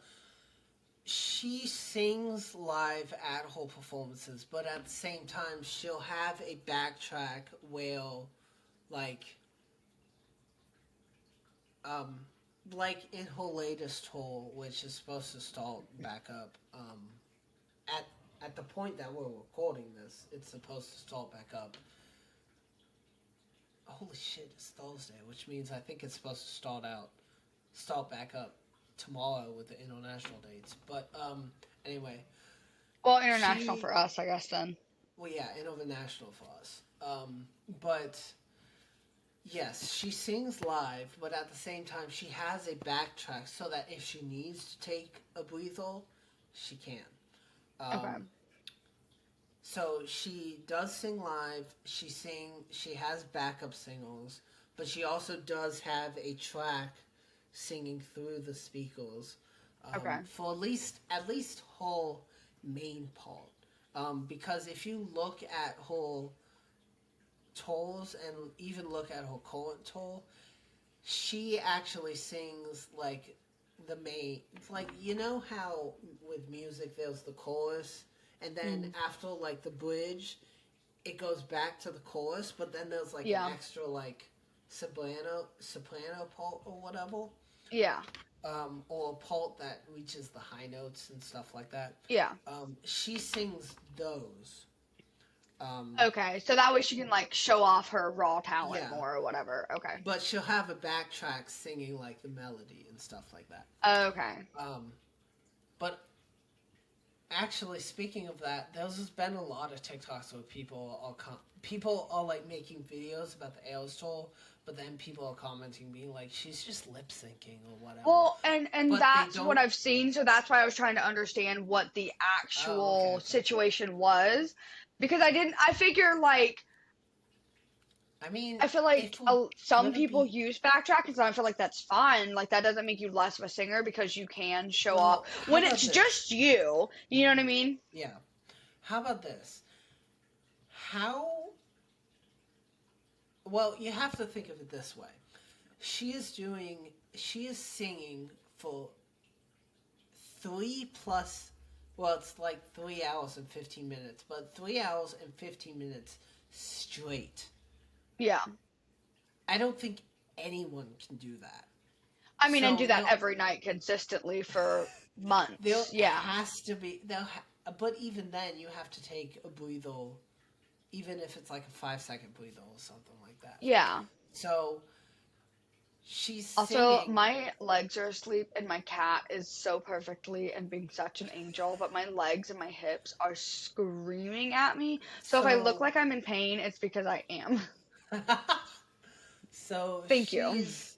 she sings live at her performances, but at the same time, she'll have a backtrack where, like, um, like in her latest tour, which is supposed to start back up, at at the point that we're recording this, it's supposed to start back up. Holy shit! It's Thursday, which means I think it's supposed to start back up tomorrow with the international dates. But anyway, Well, international she for us, I guess then. well, yeah, international for us. But yes, she sings live, but at the same time, she has a backtrack so that if she needs to take a breather, she can. Okay. So she does sing live. She has backup singles, but she also does have a track singing through the speakers Okay. for at least her main part. Because if you look at her tolls and even look at her current toll, she actually sings like the main, like you know how with music there's the chorus and then Mm. after like the bridge it goes back to the chorus, but then there's like an Yeah. extra like soprano part or whatever, Yeah. or a part that reaches the high notes and stuff like that. Yeah. She sings those. Um, Okay. So that way she can like show off her raw talent yeah, more or whatever. Okay. but she'll have a backtrack singing like the melody and stuff like that. Okay. Um, but actually, speaking of that, there's just been a lot of TikToks where people are like making videos about the Ails toll, but then people are commenting, being like, "She's just lip syncing or whatever." Well, and But they that's what don't. I've seen, so that's why I was trying to understand what the Oh, okay, actual okay. situation was because I figure like I mean, I feel if like we're some gonna people be use backtrack, and I feel like that's fine. Like that doesn't make you less of a singer because you can show off well, how when about it's this? just you. You know what I mean? Yeah. How about this? How? Well, you have to think of it this way. She is doing. She is singing for 3 plus, well, it's like 3 hours and 15 minutes, but 3 hours and 15 minutes straight. Yeah. I don't think anyone can do that. I mean, and do So that every night consistently for there months. Yeah. has to be, but even then you have to take a breather even if it's like a 5-second breather or something like that. Yeah. So she's Also, singing. my legs are asleep and my cat is so perfectly and being such an angel, but my legs and my hips are screaming at me. So if I look So like I'm in pain, it's because I am. so Thank you. she's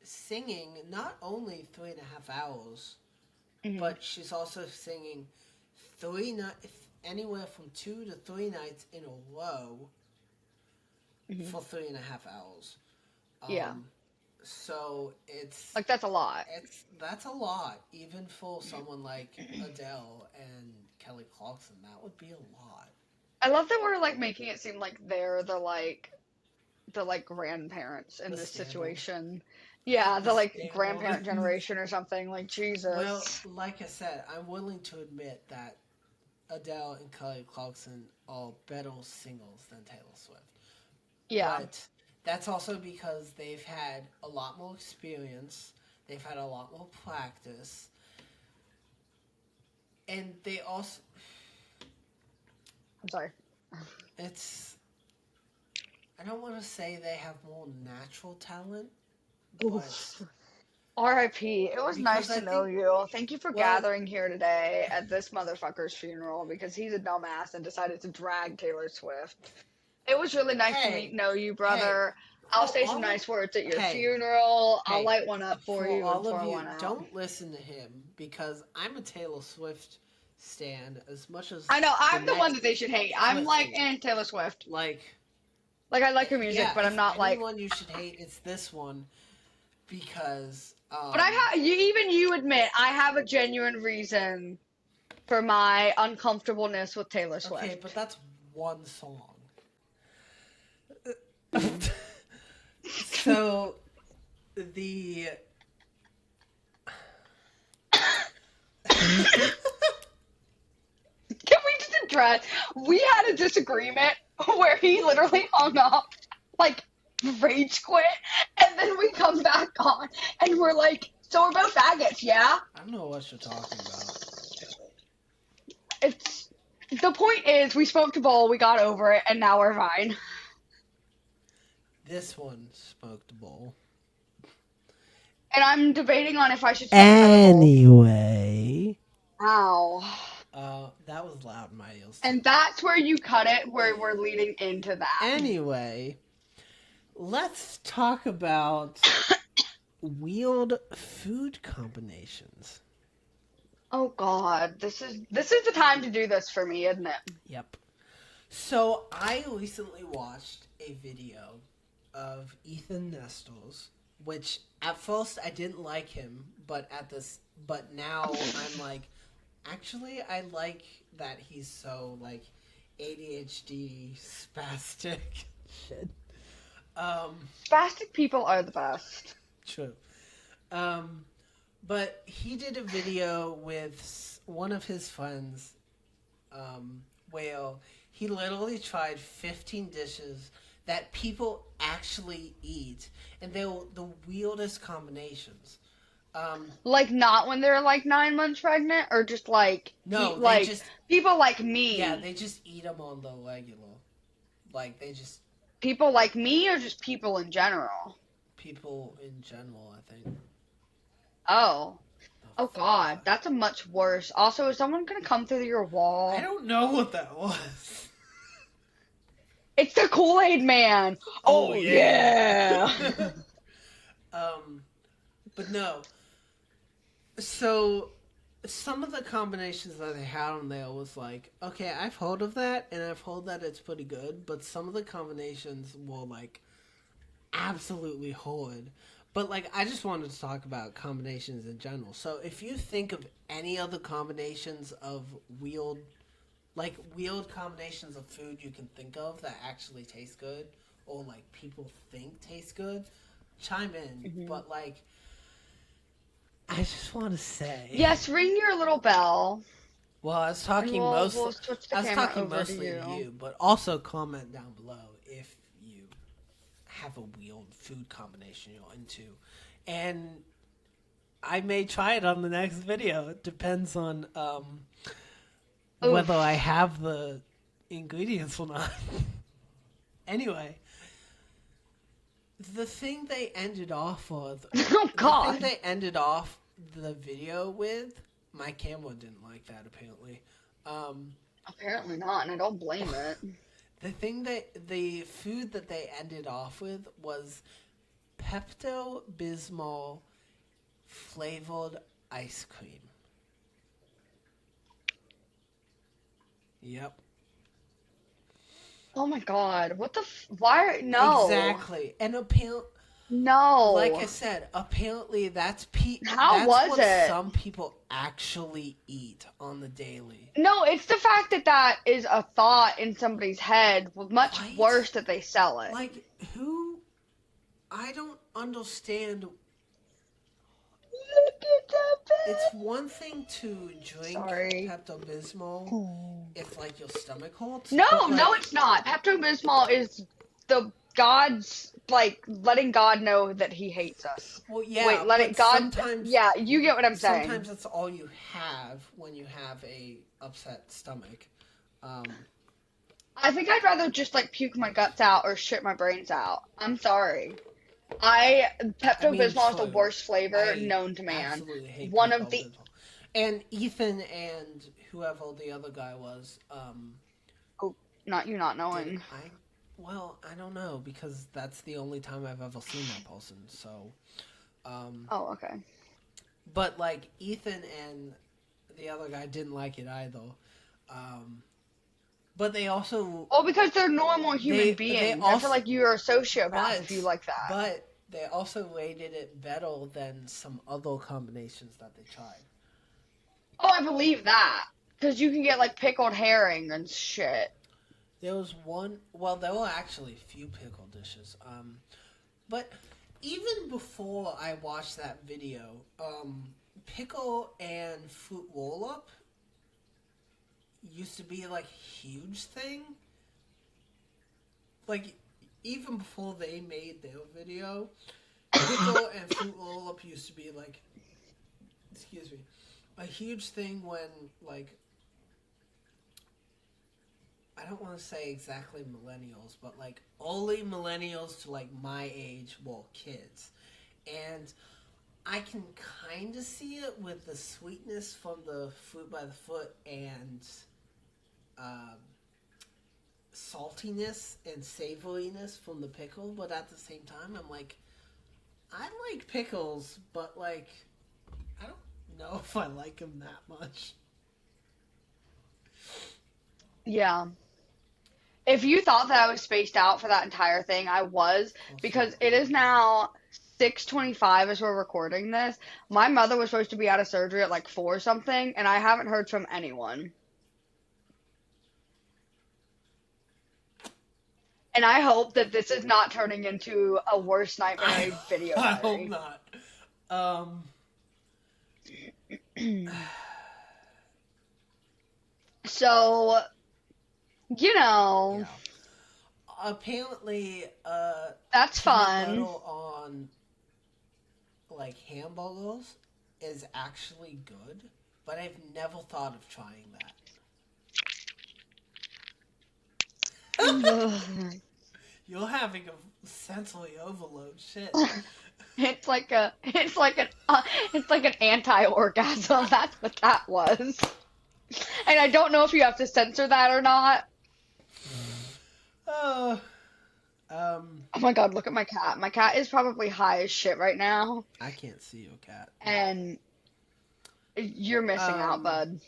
singing not only 3.5 hours, Hmm. but she's also singing anywhere from 2 to 3 nights in a row Hmm. for 3.5 hours. Yeah. Um, so Like, that's a lot. that's a lot, even for someone like Adele and Kelly Clarkson. That would be a lot. I love that we're like making it seem like they're the like grandparents in The this standard, situation. Yeah, the the like grandparent standalone. generation or something. Like Well, Jesus. like I said, I'm willing to admit that Adele and Kelly Clarkson are better singles than Taylor Swift. Yeah. But that's also because they've had a lot more experience, they've had a lot more practice, and they also I'm sorry. it's I don't want to say they have more natural talent, but Oof. R.I.P. It was because nice I to know think, you. Thank you for well, gathering here today at this motherfucker's funeral because he's a dumbass and decided to drag Taylor Swift. It was really nice to hey, know you, hey, brother. I'll for say some all of nice words at your hey, funeral. I'll hey, light one up for for you and all of pour you, one out. don't listen to him because I'm a Taylor Swift stan as much as I know, the I'm the one next that they should hate. I'm like, Swifty. Taylor Swift. Like, Like, I like her music, yeah, but I'm if not like. anyone you should hate, it's this one because, But even you admit I have a genuine reason for my uncomfortableness with Taylor okay, but Swift. that's one song. So the Can we just address? We had a disagreement where he literally hung up, like, rage quit, and then we come back on, and we're like, so we're both faggots, yeah? I don't know what you're talking about. It's the point is we spoke to Bull, we got over it, and now we're fine. This one smoked a bowl. And I'm debating on if I should suck another bowl. Anyway, Ow. that was loud in my ears too. And that's where you cut it, where we're leading into that. Anyway, let's talk about weird food combinations. Oh God, this is the time to do this for me, isn't it? Yep. So I recently watched a video of Ethan Nestles, which at first I didn't like him, but now I'm like, actually I like that he's so like ADHD spastic. Shit. Um, Spastic people are the best. True. Um, but he did a video with one of his friends, where he literally tried 15 dishes that people actually eat, and they were the weirdest combinations. Um, Like not when they're like 9 months pregnant, or just like no, they like just, people like yeah, me. they just eat them on the regular. Like, they just, People like me, or just people in general. people in general, I think. Oh, The oh God, fuck? that's a much worse. Also, is someone gonna come through your I wall? don't know what that was. It's the Kool-Aid Man. Oh, Oh yeah. yeah. um, but no. So some of the combinations that they had on there was like, okay, I've heard of that, and I've heard that it's pretty good, but some of the combinations were like absolutely horrid. But like, I just wanted to talk about combinations in general. So if you think of any other combinations of weird combinations of food you can think of that actually taste good, or like people think taste good, chime in. Mhm. But like, I just want to say, Yes, ring your little bell, well, and we'll switch the I was camera talking over to mostly to you. you, but also comment down below if you have a weird food combination you're into, and I may try it on the next video. It depends on whether I Oof. have the ingredients will not. Anyway, the thing they ended off with, Oh God! the thing they ended off the video with, my camera didn't like that apparently. Apparently not, and I don't blame it. The food that they ended off with was Pepto-Bismol flavored ice cream. Yep. Oh my God! What the? Why? No. Exactly. And apparently, No. like I said, apparently that's How was what it? some people actually eat on the daily. No, it's the fact that that is a thought in somebody's head. Much Right? worse that they sell it. Like, who? I don't understand. Look at that. It's one thing to drink Sorry. Pepto-Bismol if, like, your stomach hurts. No, but, like, no, it's not. Pepto-Bismol is the God's, like, letting God know that he hates us. Well, yeah, Wait, but God. sometimes, Yeah, you get what I'm saying. sometimes that's all you have when you have a upset stomach. I think I'd rather just, like, puke my guts out or shit my brains out. I'm sorry. Pepto-Bismol is the true. worst flavor I known to man. absolutely hate One of the Pepto-Bismol. And Ethan and whoever the other guy was, not you not knowing. Well, I don't know, because that's the only time I've ever seen that person, so... Oh, okay. But, like, Ethan and the other guy didn't like it either. But they also... Oh, because they're normal human beings. I feel like you're a sociopath if you like that. But they also rated it better than some other combinations that they tried. Oh, I believe that. Because you can get, like, pickled herring and shit. There was one... Well, there were actually a few pickle dishes. But even before I watched that video, pickle and fruit roll-up used to be, like, a huge thing. Like, even before they made their video, pickle and fruit roll-up used to be, like... Excuse me. A huge thing when, like... I don't want to say exactly millennials, but, like, early millennials to, like, my age were kids. And I can kind of see it with the sweetness from the fruit by the foot and saltiness and savoriness from the pickle. But at the same time, I'm like, I like pickles, but, like, I don't know if I like them that much. Yeah. If you thought that I was spaced out for that entire thing, I was, because it is now 6:25 as we're recording this. My mother was supposed to be out of surgery at like 4 something, and I haven't heard from anyone. And I hope that this is not turning into a worst nightmare video. I hope not. So, you know, Yeah. Apparently, that's fun. peanut butter on, like, hamburgers is actually good, but I've never thought of trying that. You're having a sensory overload. Shit. It's like an anti-orgasm. That's what that was. And I don't know if you have to censor that or not. Oh my God, look at my cat. My cat is probably high as shit right now. I can't see your cat. And you're missing out, bud.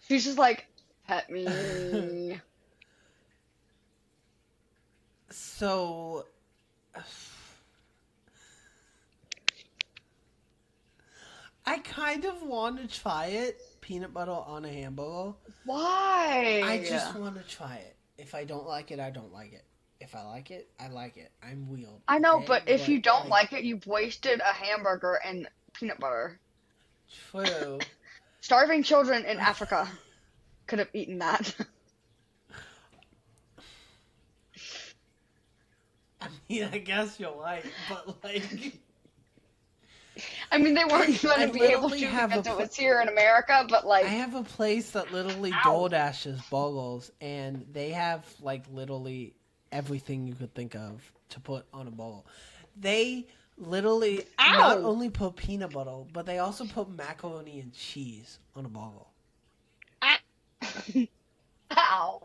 She's just like, pet me. So, I kind of want to try it, peanut butter on a hamburger. Why? I just want to try it. If I don't like it, I don't like it. If I like it, I like it. I'm weird. I know, okay? but if you don't like it, you've wasted a hamburger and peanut butter. True. Starving children in Africa could have eaten that. I mean, I guess you're right, but, like... I mean, they weren't going I to be able literally to have because it was here in America, but I like, have a place that literally ow. DoorDashes boggles, and they have like literally everything you could think of to put on a bowl. They literally not Ow! only put peanut butter, but they also put macaroni and cheese on a bowl. Ah. Ow.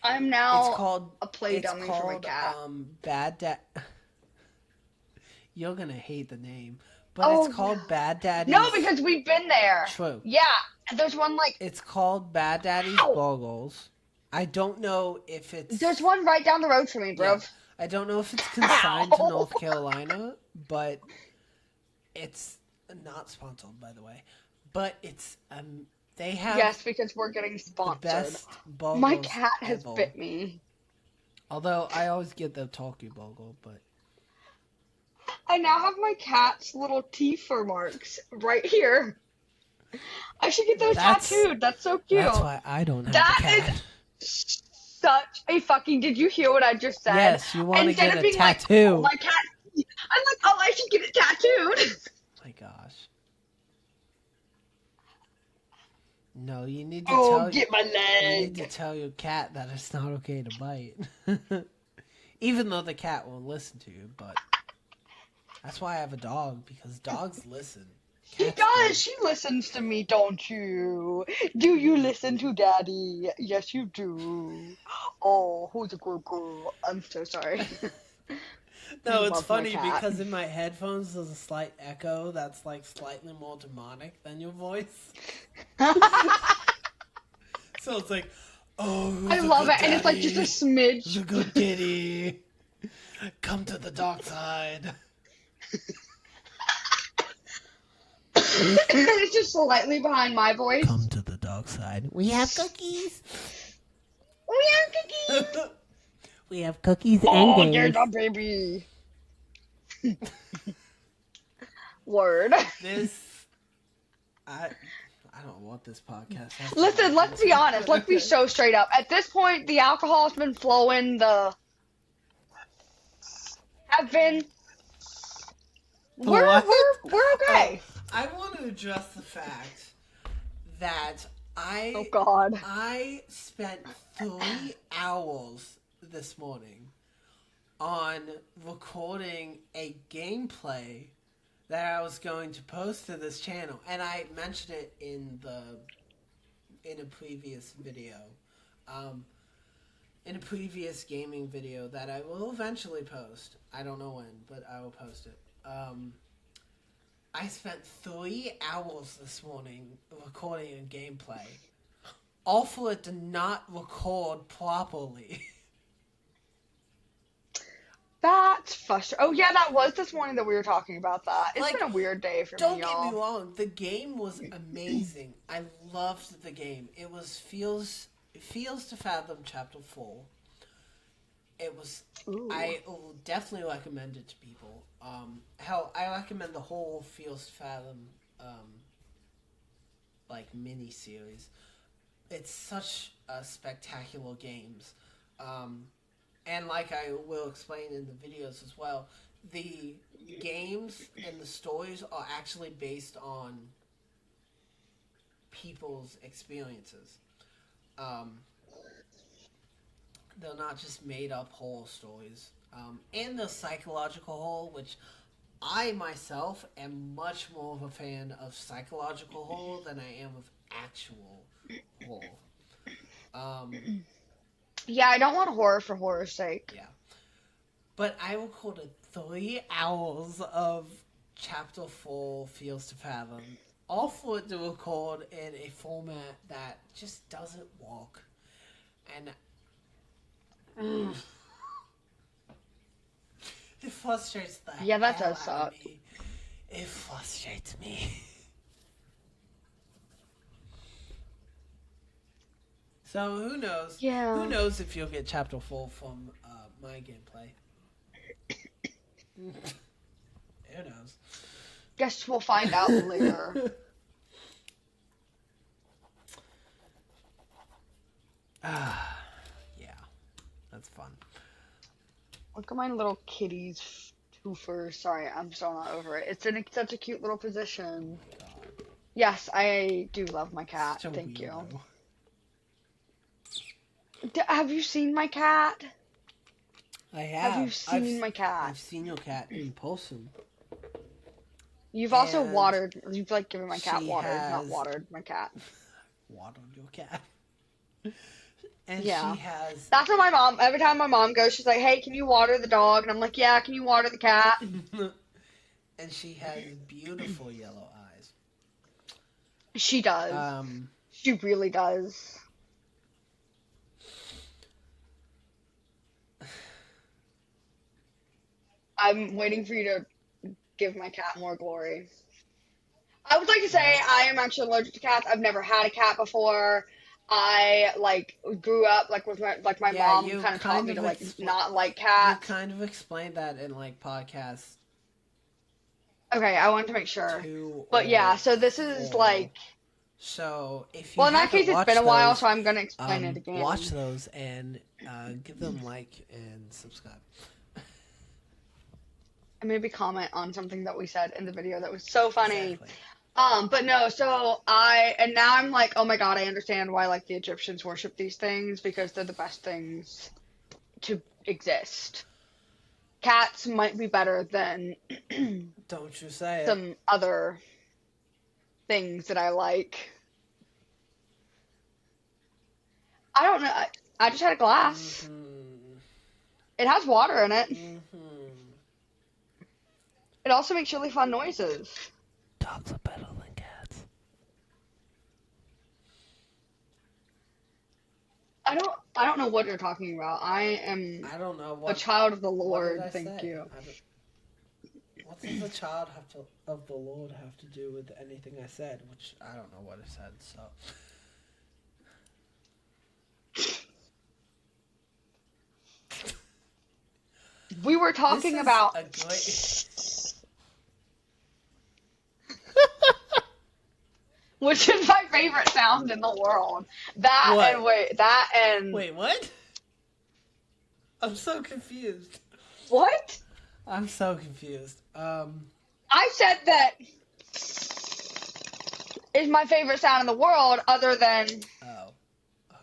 I'm It's now called a play dummy for my cat. Bad Dad. You're gonna hate the name, but it's Oh, yeah. called Bad No, Daddy's. because we've been there. True. Yeah, there's one like, It's called Bad Daddy's ow! Boggles. I don't know if There's it's one right down the road from me, bro. yeah. I don't know if it's consigned to Ow! North Carolina, but it's not sponsored, by the way. But it's they have Yes, because we're getting the sponsored. best My boggles cat has ever. bit me. Although I always get the talkie bogle, but I now have my cat's little teeth fur marks right here. I should get those that's tattooed. That's so cute. that's why I don't have a That cat. is such a fucking. Did you hear what I just said? Yes, you want to Instead get of a being like, tattoo. oh, my cat. I'm like, oh, I should get it tattooed. My gosh. No, you need to Oh, get my leg. tell your cat that it's not okay to bite. Even though the cat won't listen to you, but that's why I have a dog, because dogs listen. He Cats does. don't. She listens to me, don't you? Do you listen to Daddy? Yes, you do. Oh, who's a good girl? I'm so sorry. No, it's Love my funny cat. because in my headphones there's a slight echo that's like slightly more demonic than your voice. So it's like, oh, who's I a love good it, and it's like just a daddy? Who's smidge. a good kitty? Come to the dark side. It's just slightly behind my voice. Come to the dark side. We have cookies. We have cookies. We have cookies and Oh, games. there's a baby. Word. I don't know what this podcast has to Listen, do. let's be honest. Let's be so straight up. At this point, the alcohol has been flowing. We're What? we're okay. I want to address the fact that Oh God. I spent 3 hours this morning on recording a gameplay that I was going to post to this channel, and I mentioned it in a previous video, in a previous gaming video that I will eventually post. I don't know when, but I will post it. I spent 3 hours this morning recording a gameplay, all for it to not record properly. That's frustrating. Oh yeah, that was this morning that we were talking about that. It's Like, been a weird day for Don't me, get y'all. me wrong, the game was amazing. I loved the game. It feels to fathom chapter 4. It was Ooh. I will definitely recommend it to people. Hell, I recommend the whole Feels to Fathom like mini series. It's such a spectacular games. And like I will explain in the videos as well, the games and the stories are actually based on people's experiences. They're not just made up horror stories. And the psychological horror, which I myself am much more of a fan of psychological horror than I am of actual horror. Yeah, I don't want horror for horror's sake. Yeah. But I recorded 3 hours of Chapter 4 Feels to Fathom, all for it to record in a format that just doesn't work. And it frustrates the Yeah, that hell does out of suck. me. It frustrates me. So who knows? Yeah. Who knows if you'll get Chapter 4 from my gameplay? Who knows? Guess we'll find out later. Yeah, that's fun. Look at my little kitties. Oofer. Sorry, I'm still not over it. It's in such a cute little position. God. Yes, I do love my cat. Such a Thank you. weirdo. Have you seen my cat? I Have you have. seen my cat? I've seen your cat in person. You've also And watered. You've like given my cat she water, not has watered my cat. watered your cat. And she Yeah. has That's what my mom, every time my mom goes, she's like, hey, can you water the dog? And I'm like, yeah, can you water the cat? and she has beautiful yellow eyes. She does. Um She really does. I'm waiting for you to give my cat more glory. I would like to say well, I am actually allergic to cats. I've never had a cat before. I like grew up like with my yeah, mom you kind of taught kind me to of like not like cats. explained that in like podcasts Okay, I wanted to make sure. 2 But or yeah, so this is 4. like, So if you well, in that haven't case, it's been watched a while, so those, I'm gonna explain it watch again. those and give them like and subscribe. And maybe comment on something that we said in the video that was so funny. Exactly. But no, so and now I'm like, oh my God, I understand why like the Egyptians worship these things because they're the best things to exist. Cats might be better than Don't you say it. some other things that I like. I don't know. I just had a glass. Mm-hmm. It has water in it. Mm-hmm. It also makes really fun noises. Dogs are better than cats. I don't know what you're talking about. I am I don't know a what. child of the What did Lord, I thank say? you. What does the child have to of the Lord have to do with anything I said? Which I don't know what I said. So We were this talking is about a great. which is my favorite sound in the world. What? That and Wait, what? I'm so confused. what? I'm so confused. I said that is my favorite sound in the world other than Oh.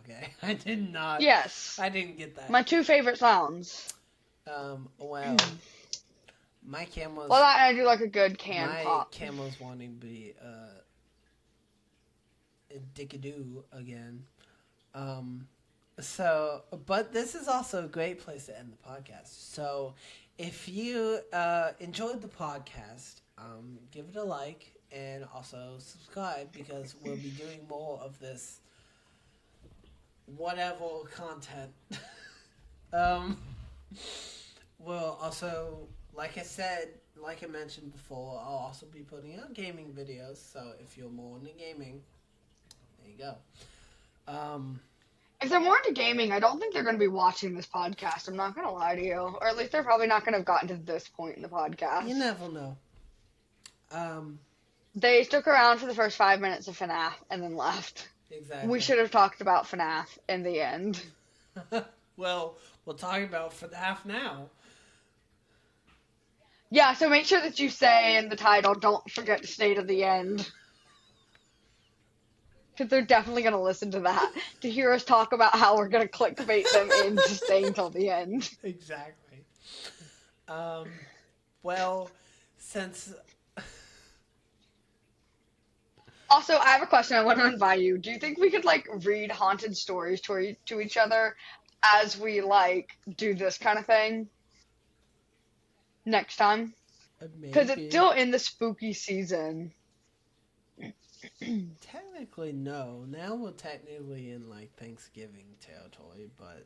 Okay. I did not. yes. I didn't get that. My two favorite sounds. Well, my camera's Well, that and I do like a good can my pop. camera's wanting to be dickadoo again. But this is also a great place to end the podcast. So, if you enjoyed the podcast, give it a like and also subscribe because we'll be doing more of this whatever content. um, we'll also, like I said, like I mentioned before, I'll also be putting out gaming videos. So, if you're more into gaming, there you go. If they're more into gaming, I don't think they're going to be watching this podcast. I'm not going to lie to you. Or at least they're probably not going to have gotten to this point in the You podcast. never know. They stuck around for the first 5 minutes of FNAF and then left. Exactly. We should have talked about FNAF in the end. Well, we'll talk about FNAF now. Yeah, so make sure that you say in the title, don't forget to stay to the end. Because they're definitely going to listen to that to hear us talk about how we're going to clickbait them into staying till the end. Exactly. Well, since Also, I have a question I want to run by you. Do you think we could like read haunted stories to each other as we like do this kind of thing next time? Because it's maybe still in the spooky season. technically no. Now we're technically in like Thanksgiving territory, but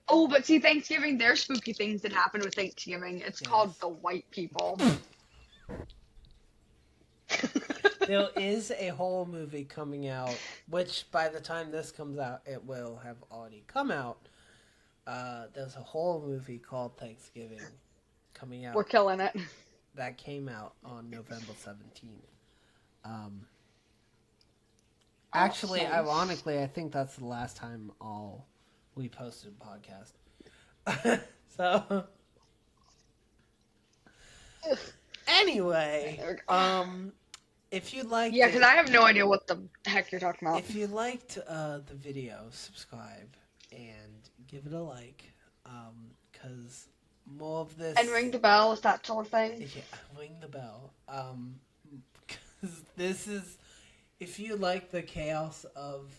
Oh, but see, Thanksgiving, there's spooky things that happen with Thanksgiving. It's called yes. the white people. There is a horror movie coming out, which by the time this comes out, it will have already come out. There's a horror movie called Thanksgiving coming We're out killing it. that came out on November 17th. Actually, Awesome. ironically, I think that's the last time we posted a podcast. So, Anyway, There we go. if you liked Yeah, because it, I have no idea what the heck you're talking about. if you liked the video, subscribe and give it a like, because more of this. And ring the bell, is that sort of thing? Yeah, ring the bell. Because this is, if you like the chaos of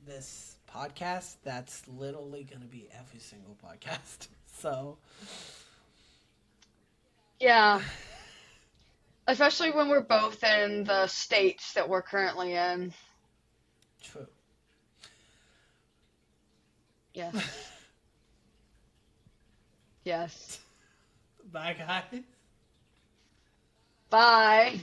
this podcast, that's literally going to be every single podcast. So, Yeah. Especially when we're both in the states that we're currently in. true. Yes. Yes. Bye, guys. Bye.